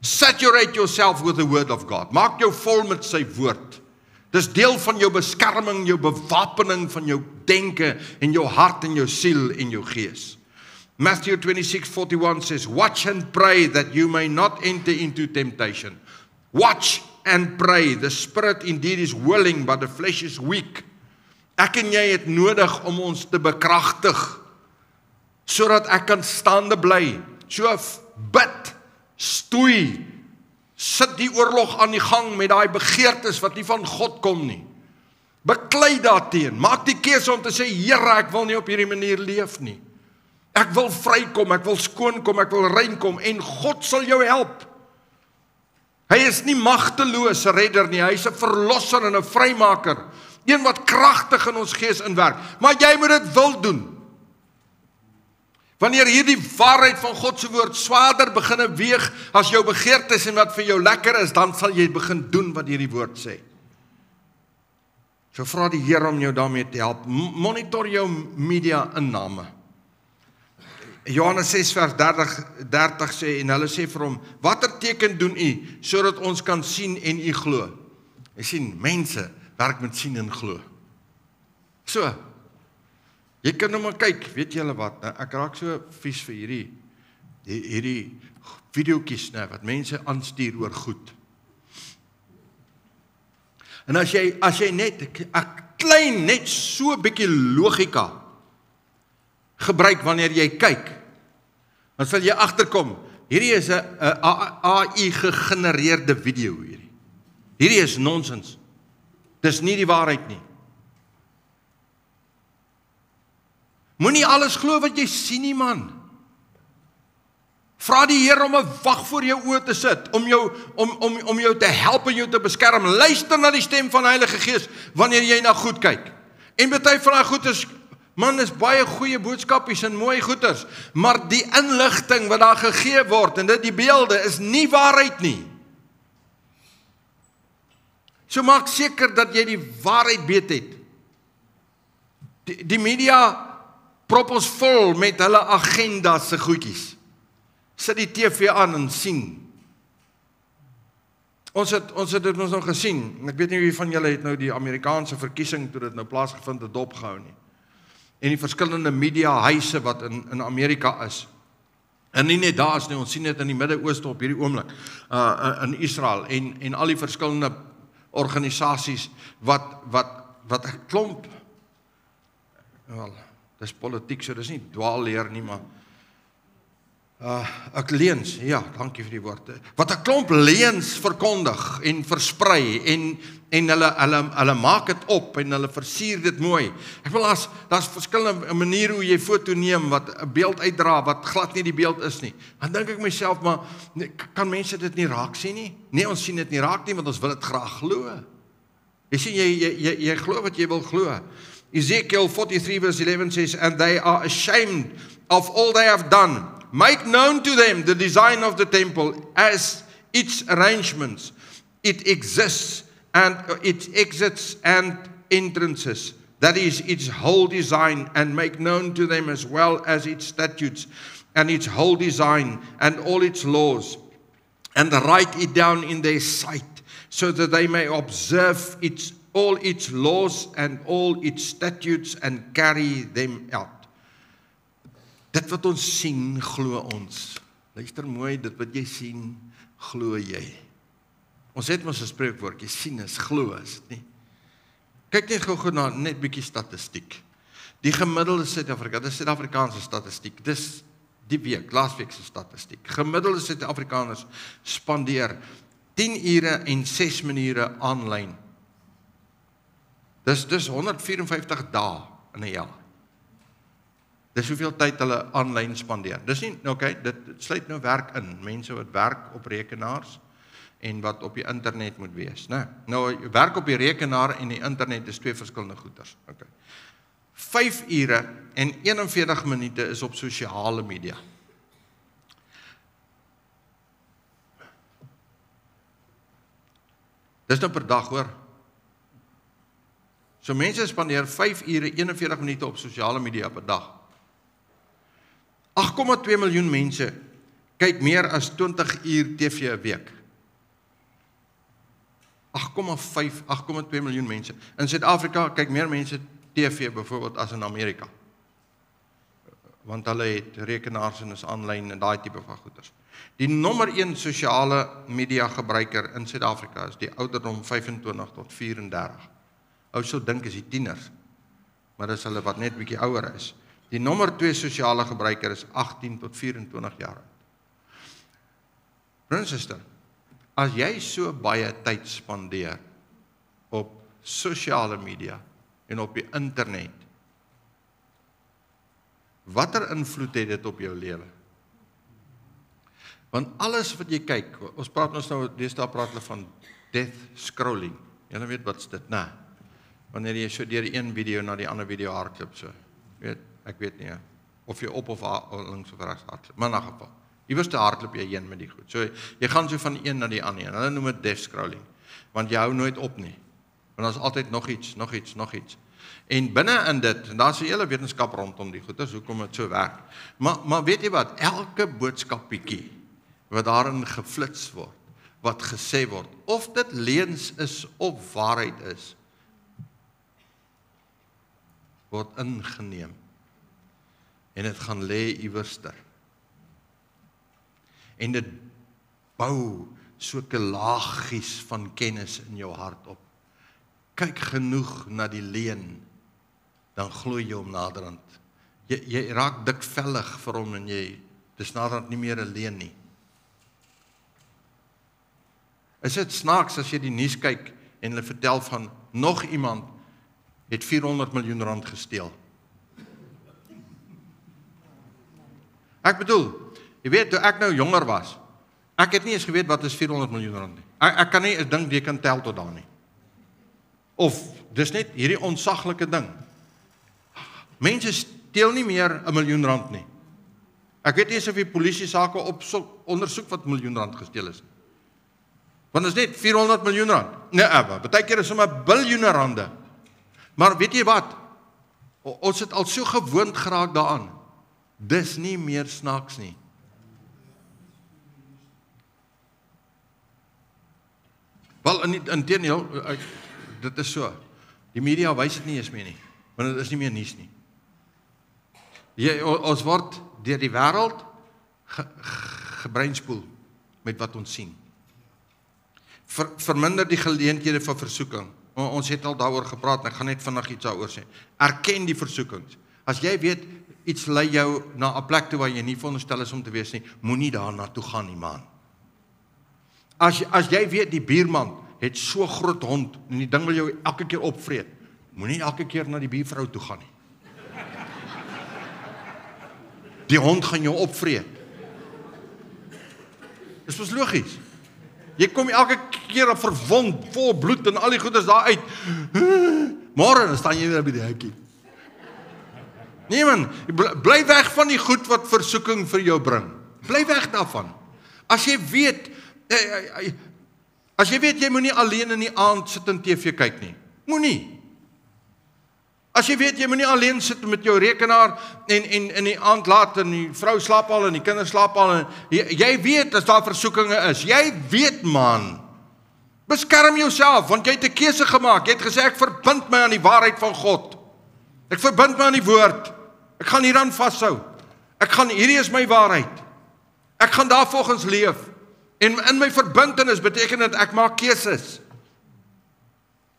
Saturate yourself with the word of God. Maak jou vol met sy woord. Dis deel van jou beskerming, jou bewapening van jou denke en jou hart en jou siel en jou gees. Matthew 26:41 says, Watch and pray that you may not enter into temptation. Watch and pray. The spirit indeed is willing, but the flesh is weak. Ek en jy het nodig om ons te bekragtig, sodat ek kan staande bly. So bid, stoei, sit die oorlog aan die gang met daai begeertes wat nie van God kom nie. Beklei daarteen, maak die keuse om te sê, Here, ek wil nie op hierdie manier leef nie. Ek wil vrykom, ek wil skoon kom, ek wil rein kom, en God sal jou help. Hy is nie magtelose redder nie, hy is 'n verlosser en 'n vrymaker, een wat kragtig in ons gees inwerk, maar jy moet dit wil doen. Wanneer hierdie waarheid van God se woord swaarder begin weeg as jou begeertes en wat vir jou lekker is, dan sal jy begin doen wat hierdie woord sê. So vra die Here om jou daarmee te help. Monitor jou media inname. Johannes 6 vers 30 sê, en hulle sê vir hom, watter teken doen u, sodat ons kan sien en u glo? Jy sien, mense werk met sien en glo. So, jy kan nou maar kyk, weet julle wat, ek raak so vies vir hierdie videoetjies, wat mense aanstuur oor goed. En as jy net 'n klein, net so 'n bietjie logika gebruik wanneer jy kyk, dan sal jy agterkom, Hierdie is 'n AI gegenereerde video hierdie. Hierdie is nonsens. Dis nie die waarheid nie. Moenie alles glo wat jy sien nie, man. Vra die Here om 'n wag voor jou oë te sit, om jou te help en jou te beskerm. Luister na die stem van die Heilige Gees wanneer jy na goed kyk. En baie van daai goed is baie goeie boodskapies en mooi goeders, maar die inligting wat daar gegee word en dit die beelde is nie waarheid nie. So maak seker dat jy die waarheid weet het. Die media prop ons vol met hulle agendas se goedjies. Sit die TV aan en sien. Ons het dit ons nog gesien. Ek weet nie wie van julle het nou die Amerikaanse verkiesing toe dit nou plaasgevind het dopgehou nie. En die verskillende mediahuise wat in Amerika is. En nie net daar is nie, ons sien dit in die Midde-Ooste op hierdie oomblik, in Israel en al die verskillende organisasies wat 'n klomp, wel, dis politiek, so dis nie dwaalleer nie, maar ek leens, ja, dankie vir die woord, wat 'n klomp leens verkondig en versprei en hulle maak dit op en hulle versier dit mooi. Ek wil daar's verskillende maniere hoe jy foto neem wat 'n beeld uitdra wat glad nie die beeld is nie. Dan dink ek myself, maar kan mense dit nie raak sien nie? Nee, ons sien dit nie raak nie want ons wil dit graag glo. Jy sien jy glo wat jy wil glo. Ezekiel 43 verse 11 says, "And they are ashamed of all they have done. Make known to them the design of the temple as its arrangements. It exists and its exits and entrances. That is its whole design, and make known to them as well as its statutes and its whole design and all its laws. And write it down in their sight, so that they may observe all its laws and all its statutes and carry them out." Dit wat ons sien, glo ons. Luister mooi, dit wat jy sien, glo jy. Ons het mos 'n spreekwoord, jy sien is glo, is dit nie? Kyk net gou na net bietjie statistiek. Die gemiddelde Suid-Afrika, dis Suid-Afrikaanse statistiek, dis die week, laasweek se statistiek. Gemiddelde Suid-Afrikaners spandeer 10 ure en 6 minute aanlyn. Dis 154 dae in 'n jaar. Dis hoeveel tyd hulle aanlyn spandeer. Dis nie, okay, dit sluit nou werk in. Mense wat werk op rekenaars en wat op die internet moet wees, né? Nou, werk op die rekenaar en die internet is twee verskillende goeders. Okay. 5 ure en 41 minute is op sosiale media. Dis nou per dag, hoor. So mense spandeer 5 ure 41 minute op sosiale media per dag. 8,2 miljoen mense kyk meer as 20 uur TV 'n week. 8,2 miljoen mense. In Suid-Afrika kyk meer mense TV byvoorbeeld as in Amerika. Want hulle het rekenaars en is aanlyn en daai tipe van goeders. Die nommer 1 sosiale media gebruiker in Suid-Afrika is die ouderdom 25 tot 34. Ou sou dink is die tieners, maar dis hulle wat net bietjie ouer is. Die nommer 2 sosiale gebruiker is 18 tot 24 jaar oud. Broer en suster, as jy so baie tyd spandeer op sosiale media en op die internet, watter invloed het dit op jou lewe? Want alles wat jy kyk, ons praat ons nou, deesdae praat hulle van death scrolling. Julle weet wat's dit, né? Wanneer jy so deur een video na die ander video hardloop, so. Ek weet nie, of jy op of links of regs hardloop, maar in 'n geval. Iewers te hardloop jy heen met die goed. So jy gaan so van die een na die ander een. Hulle noem dit death scrolling, want jy hou nooit op nie. Want daar's altyd nog iets. En binne in dit, en daar's 'n hele wetenskap rondom die goeders, hoekom dit so werk. Maar weet jy wat, elke boodskapietjie wat daarin geflits word, wat gesê word, of dit leens is of waarheid is, word ingeneem. En dit gaan lê iewerster. En dit bou soke laagies van kennis in jou hart op. Kyk genoeg na die leuen, dan glo jy hom naderhand. Jy raak dikvellig vir hom en dis naderhand nie meer 'n leuen nie. Is dit snaaks as jy die nuus kyk en hulle vertel van nog iemand het 400 miljoen rand gesteel? Ek bedoel, jy weet, toe ek nou jonger was, ek het nie eens geweet wat is 400 miljoen rand nie. Ek kan nie 'n ding jy kan tel tot daar nie. Of, dis net hierdie onsaglike ding. Mense steel nie meer 'n miljoen rand nie. Ek weet nie eens of die polisie sake ondersoek wat miljoen rand gesteel is. Want is net 400 miljoen rand. Nee, baie keer is sommer biljoene rande. Maar weet jy wat? Ons het al so gewoond geraak daaraan. Dis nie meer snaaks nie. Wel, inteendeel, dit is so. Die media wys dit nie eens meer nie, want dit is nie meer nuus nie. Ons word deur die wêreld gebreinspoel met wat ons sien. Verminder die geleenthede vir versoeking. Ons het al daaroor gepraat, ek gaan net vinnig iets daaroor sê. Erken die versoekings. As jy weet, iets lei jou na 'n plek toe waar jy nie veronderstel is om te wees nie, moenie daar na toe gaan nie, man. As jy weet die buurman het so groot hond en die ding wil jou elke keer opvreet, moenie elke keer na die buurvrou toe gaan nie. Die hond gaan jou opvreet. Dis mos logies. Jy kom elke keer verwond, vol bloed en al die goeders daar uit. Môre dan staan jy weer by die hekkie. Nee man, bly weg van die goed wat versoeking vir jou bring. Bly weg daarvan. As jy weet jy moenie alleen in die aand sit en TV kyk nie. Moenie. As jy weet jy moenie alleen sit met jou rekenaar en in die aand laat en die vrou slaap al en die kinders slaap al en jy weet as daar versoekinge is. Jy weet man. Beskerm jouself want jy het 'n keuse gemaak. Jy het gesê ek verbind my aan die waarheid van God. Ek verbind my aan die woord. Ek gaan hieraan vashou. Hierdie is my waarheid. Ek gaan daarvolgens leef. En in my verbintenis beteken dit ek maak keuses.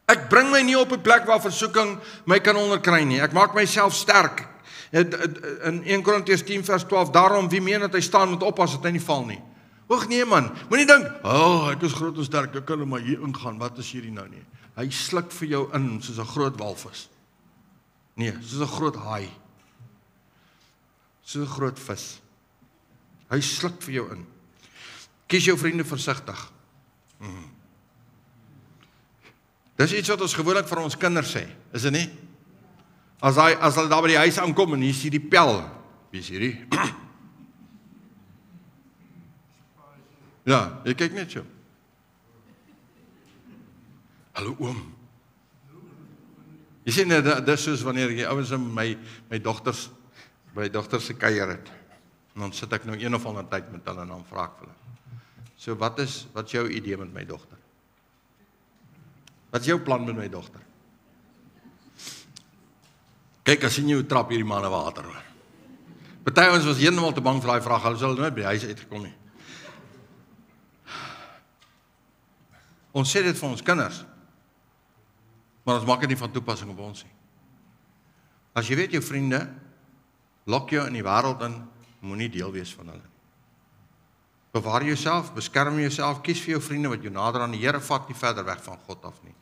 Ek bring my nie op 'n plek waar versoeking my kan onderkry nie. Ek maak myself sterk. In 1 Korintiërs 10 vers 12, daarom wie meen dat hy staan moet oppas dat hy nie val nie. Oeg nee man, moenie dink, ek is groot en sterk, ek kan maar hier ingaan, wat is hierdie nou nie? Hy sluk vir jou in soos 'n groot walvis. Nee, soos 'n groot haai. Soos 'n groot vis. Hy sluk vir jou in. Kies jou vriende versigtig. Dis iets wat ons gewoonlik vir ons kinders sê, is dit nie? As hulle daar by die huis aankom en hier is hierdie pel. Wie is hierdie? Ja, jy kyk net so. Hallo oom. Jy sien, dis soos wanneer jy ouens in my dogters se kuier het. En dan sit ek nou een of ander tyd met hulle en dan vra ek vir hulle. So wat is jou idee met my dogter? Wat is jou plan met my dogter? Kyk, as sien jy hoe trap hierdie manne water. Party ons was heeltemal te bang vir daai vraag, hulle sal nooit by die huis uitgekom nie. Ons sê dit vir ons kinders, maar ons maak dit nie van toepassing op ons nie. As jy weet jou vriende lok jou in die wêreld in, moenie deel wees van hulle. Bewaar jouself, beskerm jouself, kies vir jou vriende wat jou nader aan die Here vat, nie verder weg van God af nie.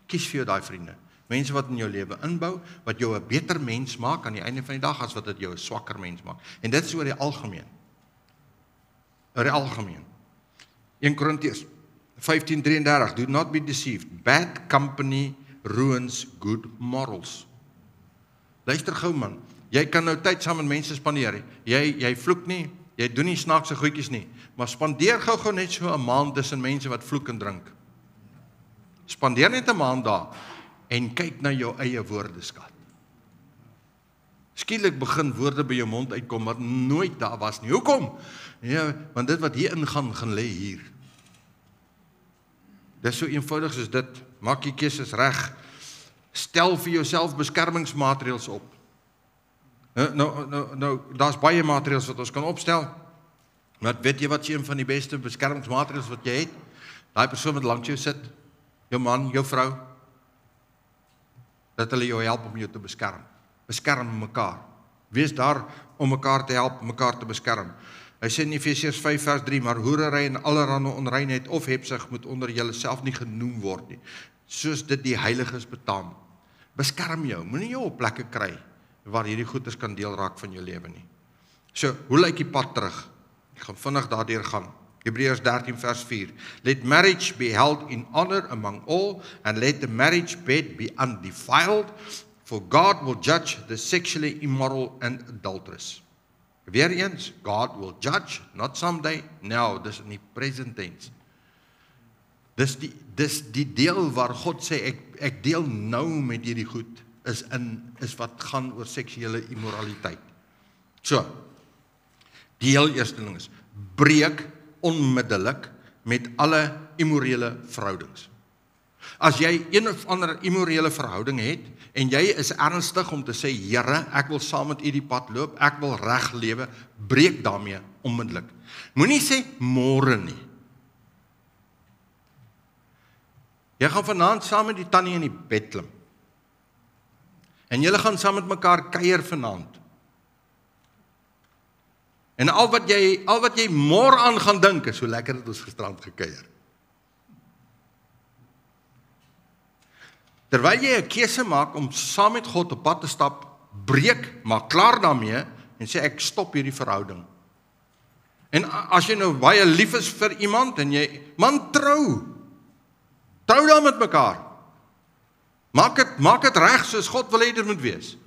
Kies vir jou daai vriende. Mense wat in jou lewe inbou, wat jou 'n beter mens maak aan die einde van die dag as wat dit jou 'n swakker mens maak. En dit is oor die algemeen. Oor die algemeen. 1 Korintiërs 15:33, do not be deceived. Bad company ruins good morals. Luister gou man, jy kan nou tyd saam met mense spandeer. Jy vloek nie, jy doen nie snaakse goedjies nie, maar spandeer gou net so 'n maand tussen mense wat vloek en drink. Spandeer net 'n maand daar en kyk na jou eie woordeskat. Skielik begin woorde by jou mond uitkom wat nooit daar was nie. Hoekom? Ja, want dit wat hier ingaan, gaan lê hier. Dis so eenvoudig soos dit. Maak jy keuses reg. Stel vir jouself beskermingsmaatreëls op. Nou, daar's baie maatreëls wat ons kan opstel. Maar weet jy wat is een van die beste beskermingsmaatreëls wat jy het? Daai persoon wat langs jou sit, jou man, jou vrou, dat hulle jou help om jou te beskerm. Beskerm mekaar. Wees daar om mekaar te help, mekaar te beskerm. Hy sê in Efesiërs 5 vers 3, maar hoerery en allerhande onreinheid of hebsug moet onder julle self nie genoem word nie, soos dit die heiliges betaam. Beskerm jou, moenie jou op plekke kry, waar hierdie goeders kan deel raak van jou lewe nie. So, hoe lyk die pad terug? Ek gaan vinnig daardeur gaan. Hebreërs 13 vers 4. Let marriage be held in honor among all, and let the marriage bed be undefiled, for God will judge the sexually immoral and adulterous. Weer eens, God will judge, not someday, now, dis in die present tense. Dis die deel waar God sê, ek deel nou met hierdie goed, is wat gaan oor seksuele immoraliteit. So, die heel eerste ding is, breek onmiddellik met alle immorele verhoudings. As jy een of ander immorele verhouding het, en jy is ernstig om te sê, Here, ek wil saam met U die pad loop, ek wil reg lewe, breek daarmee onmiddellik. Moenie sê môre nie. Jy gaan vanaand saam met die tannie in die bed klim. En julle gaan saam met mekaar kuier vanaand. En al wat jy môre aan gaan dink is, hoe lekker het ons gisterand gekuier. Terwyl jy 'n keuse maak om saam met God op pad te stap, breek, maak klaar daarmee en sê ek stop hierdie verhouding. En as jy nou baie lief is vir iemand en jy, man, trou dan met mekaar. Maak dit reg soos God wil hê dit moet wees.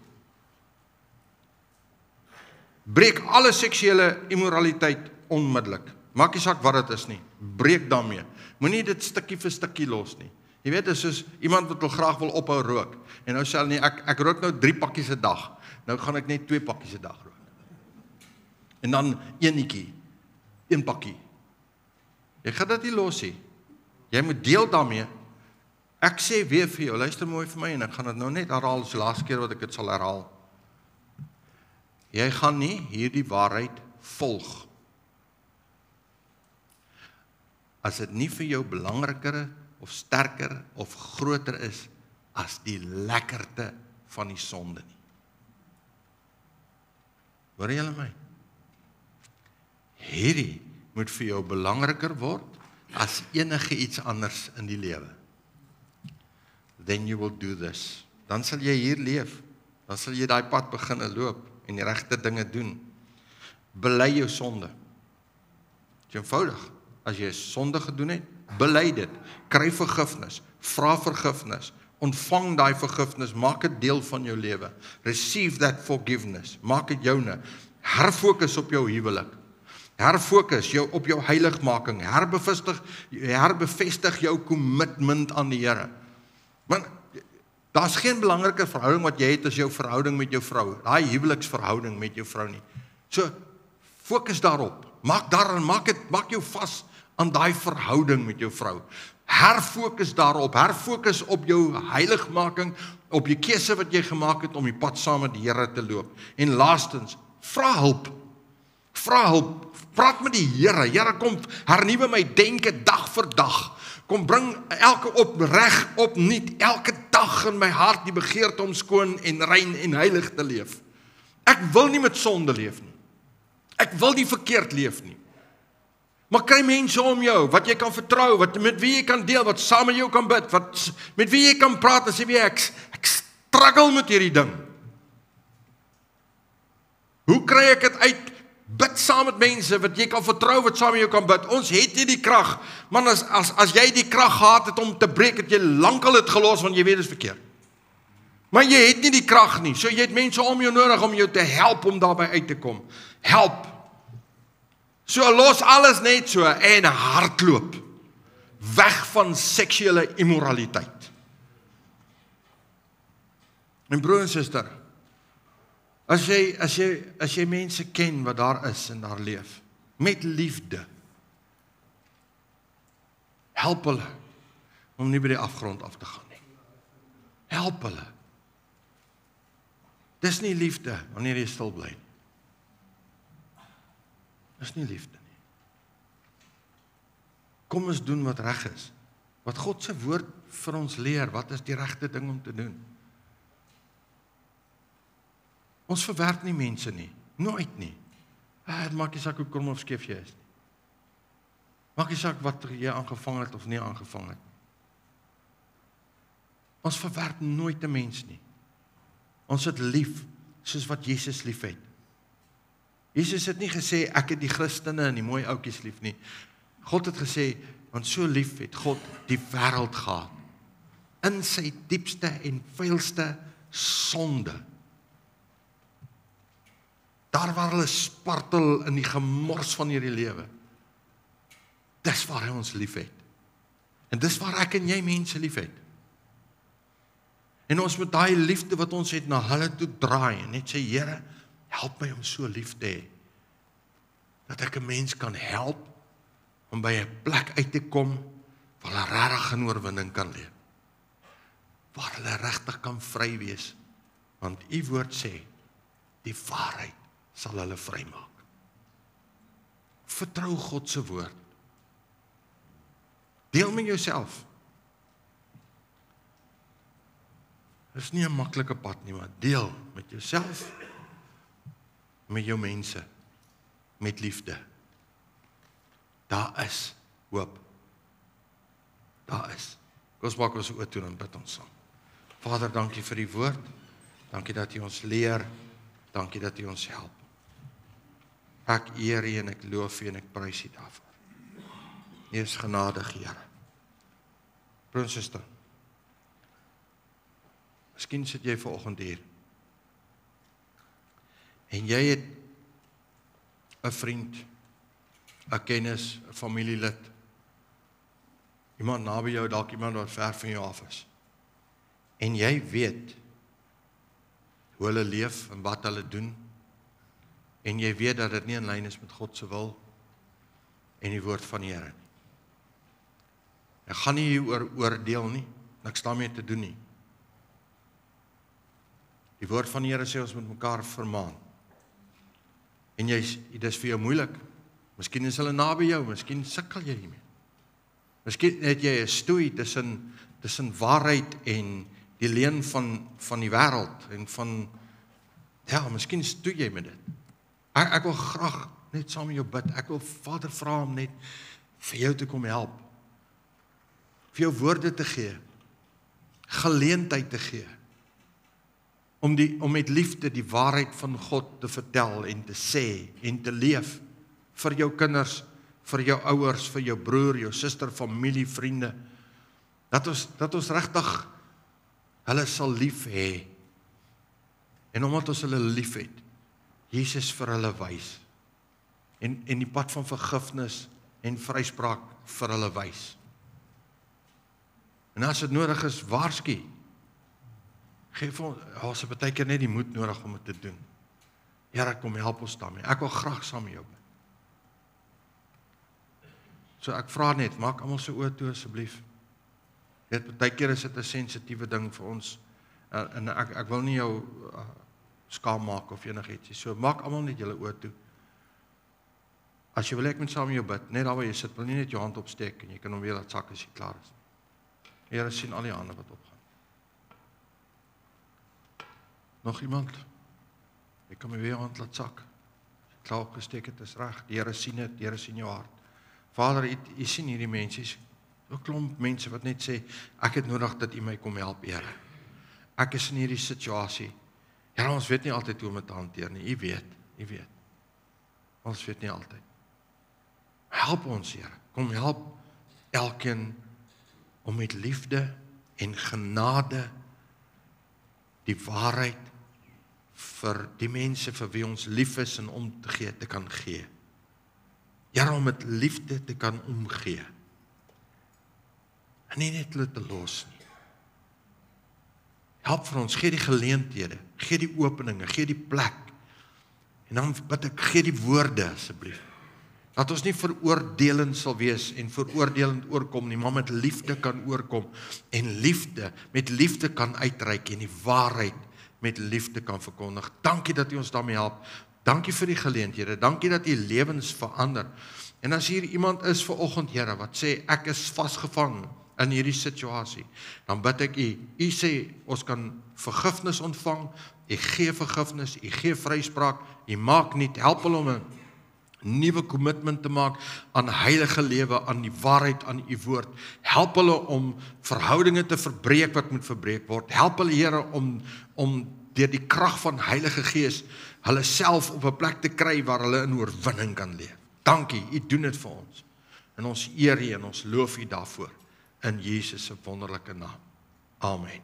Breek alle seksuele immoraliteit onmiddellik. Maak nie saak wat dit is nie. Breek daarmee. Moenie dit stukkie vir stukkie los nie. Jy weet, dit is soos iemand wat graag wil ophou rook. En nou sê hy, ek rook nou 3 pakkies 'n dag. Nou gaan ek net 2 pakkies 'n dag rook. En dan eenetjie, 1 pakkie. Jy gaan dit nie los nie. Jy moet deel daarmee. Ek sê weer vir jou, luister mooi vir my en ek gaan dit nou net herhaal, dis die laaste keer wat ek dit sal herhaal. Jy gaan nie hierdie waarheid volg as dit nie vir jou belangriker of sterker of groter is as die lekkerte van die sonde nie. Hoor julle my? Hierdie moet vir jou belangriker word as enige iets anders in die lewe. Then you will do this. Dan sal jy hier leef. Dan sal jy daai pad begin loop en die regte dinge doen. Bely jou sonde. Dit is eenvoudig. As jy sonde gedoen het, bely dit. Kry vergifnis. Vra vergifnis. Ontvang daai vergifnis. Maak dit deel van jou lewe. Receive that forgiveness. Maak dit joune. Herfokus op jou huwelik. Herfokus op jou heiligmaking. Herbevestig jou commitment aan die Here. Want daar's geen belangrike verhouding wat jy het as jou verhouding met jou vrou. Daai huweliksverhouding met jou vrou nie. So, fokus daarop. Maak jou vas aan daai verhouding met jou vrou. Herfokus daarop. Herfokus op jou heiligmaking, op die keuse wat jy gemaak het om die pad saam met die Here te loop. En laastens, vra hulp. Vra hulp. Praat met die Here. Here, kom hernuwe my denke dag vir dag. Kom bring elke reg opnuut, elke dag in my hart die begeerte om skoon en rein en heilig te leef. Ek wil nie met sonde leef nie. Ek wil nie verkeerd leef nie. Maar kry mense om jou, wat jy kan vertrou, met wie jy kan deel, wat saam met jou kan bid, met wie jy kan praat en sê, ek struggle met hierdie ding. Hoe kry ek dit uit? Bid saam met mense wat jy kan vertrou, wat saam met jou kan bid. Ons het nie die krag. Man, as jy die krag gehad het om te breek, het jy lankal het gelos, want jy weet dit is verkeerd. Maar jy het nie die krag nie. So jy het mense om jou nodig om jou te help om daarby uit te kom. Help. So los alles net so en hardloop. Weg van seksuele immoraliteit. En broer en suster, as jy mense ken wat daar is en daar leef, met liefde, help hulle om nie by die afgrond af te gaan nie. Help hulle. Dis nie liefde wanneer jy stil bly. Dis nie liefde nie. Kom ons doen wat reg is. Wat God se woord vir ons leer, wat is die regte ding om te doen? Ons verwerp nie mense nie, nooit nie. Het maak nie saak hoe krom of skeef jy is nie. Maak nie saak wat jy aangevang het of nie aangevang het. Ons verwerp nooit 'n mens nie. Ons het lief, soos wat Jesus lief het. Jesus het nie gesê, ek het die Christene en die mooi ouetjies lief nie. God het gesê, want so lief het God die wêreld gehad. In sy diepste en vuilste sonde. Daar waar hulle spartel in die gemors van hierdie lewe. Dis waar hy ons lief het. En dis waar ek en jy mense lief het. En ons moet daai liefde wat ons het na hulle toe draai en net sê, Here, help my om so lief te hê, dat ek 'n mens kan help om by 'n plek uit te kom waar hulle regtig in oorwinning kan leef. Waar hulle regtig kan vry wees, want u woord sê, die waarheid sal hulle vrymaak. Vertrou God se woord. Deel met jouself. Dit is nie 'n maklike pad nie, maar deel met jouself, met jou mense, met liefde. Daar is hoop. Daar is. Kom ons maak ons oë toe en bid ons saam. Vader, dankie vir die woord. Dankie dat U ons leer. Dankie dat U ons help. Ek eer U en ek loof U en ek prys U daarvoor. U is genadig, Here. Broer en suster, miskien sit jy vanoggend hier en jy het 'n vriend, 'n kennis, 'n familielid, iemand naby jou, dalk iemand wat ver van jou af is. En jy weet hoe hulle leef en wat hulle doen. En jy weet dat dit nie in lyn is met God se wil en die woord van die Here nie. Ek gaan nie hier oordeel nie, niks daarmee te doen nie. Die woord van die Here sê ons moet mekaar vermaan. En dit is vir jou moeilik. Miskien is hulle naby jou, miskien sukkel jy hiermee. Miskien het jy 'n stoei tussen waarheid en die leuen van die wêreld en van, ja, miskien stoei jy met dit. Ek wil graag net saam met jou bid. Ek wil Vader vra om net vir jou te kom help. Vir jou woorde te gee. Geleentheid te gee. Om met liefde die waarheid van God te vertel en te sê en te leef. Vir jou kinders, vir jou ouers, vir jou broer, jou suster, familie, vriende. Dat ons regtig hulle sal lief hê. En omdat ons hulle lief het, Jesus vir hulle wys. En die pad van vergifnis en vryspraak vir hulle wys. En as dit nodig is, waarsku. Geef ons baie keer net die moed nodig om dit te doen. Here, kom help ons daarmee. Ek wil graag saam met jou bid. So ek vra net, maak almal se oë toe asseblief. Dit baie keer is dit 'n sensitiewe ding vir ons. En ek wil nie jou skaam maak of enigiets nie. So maak almal net julle oë toe. As jy wil ek met saam met jou bid, net daar waar jy sit, wil nie net jou hand opsteek en jy kan hom weer laat sak as jy klaar is. Here sien al die hande wat opgaan. Nog iemand? Ek kan my weer hand laat sak. Klaar opgesteek het, is reg. Die Here sien dit, die Here sien jou hart. Vader, U sien hierdie mense, so 'n klomp mense wat net sê, ek het nodig dat U my kom help, Here. Ek is in hierdie situasie. Here, ons weet nie altyd hoe om dit te hanteer nie. U weet. Ons weet nie altyd. Help ons, Here. Kom help elkeen om met liefde en genade die waarheid vir die mense vir wie ons lief is en om te gee, te kan gee. Here, om met liefde te kan omgee. En nie net hulle te los nie. Help vir ons, gee die geleenthede, gee die openinge, gee die plek. En dan bid ek, gee die woorde asseblief. Dat ons nie veroordelend sal wees en veroordelend oorkom nie, maar met liefde kan oorkom en met liefde kan uitreik en die waarheid met liefde kan verkondig. Dankie dat U ons daarmee help. Dankie vir die geleenthede. Dankie dat U lewens verander. En as hier iemand is vanoggend, Here, wat sê ek is vasgevang in hierdie situasie, dan bid ek U sê ons kan vergifnis ontvang, U gee vergifnis, U gee vryspraak, U maak nie, help hulle om nuwe kommitment te maak aan heilige lewe, aan die waarheid, aan u woord. Help hulle om verhoudinge te verbreek wat moet verbreek word. Help hulle, Here, om deur die krag van Heilige Gees hulle self op 'n plek te kry waar hulle in oorwinning kan leef. Dankie, u doen dit vir ons. En ons eer u en ons loof u daarvoor. In Jesus se wonderlike naam. Amen.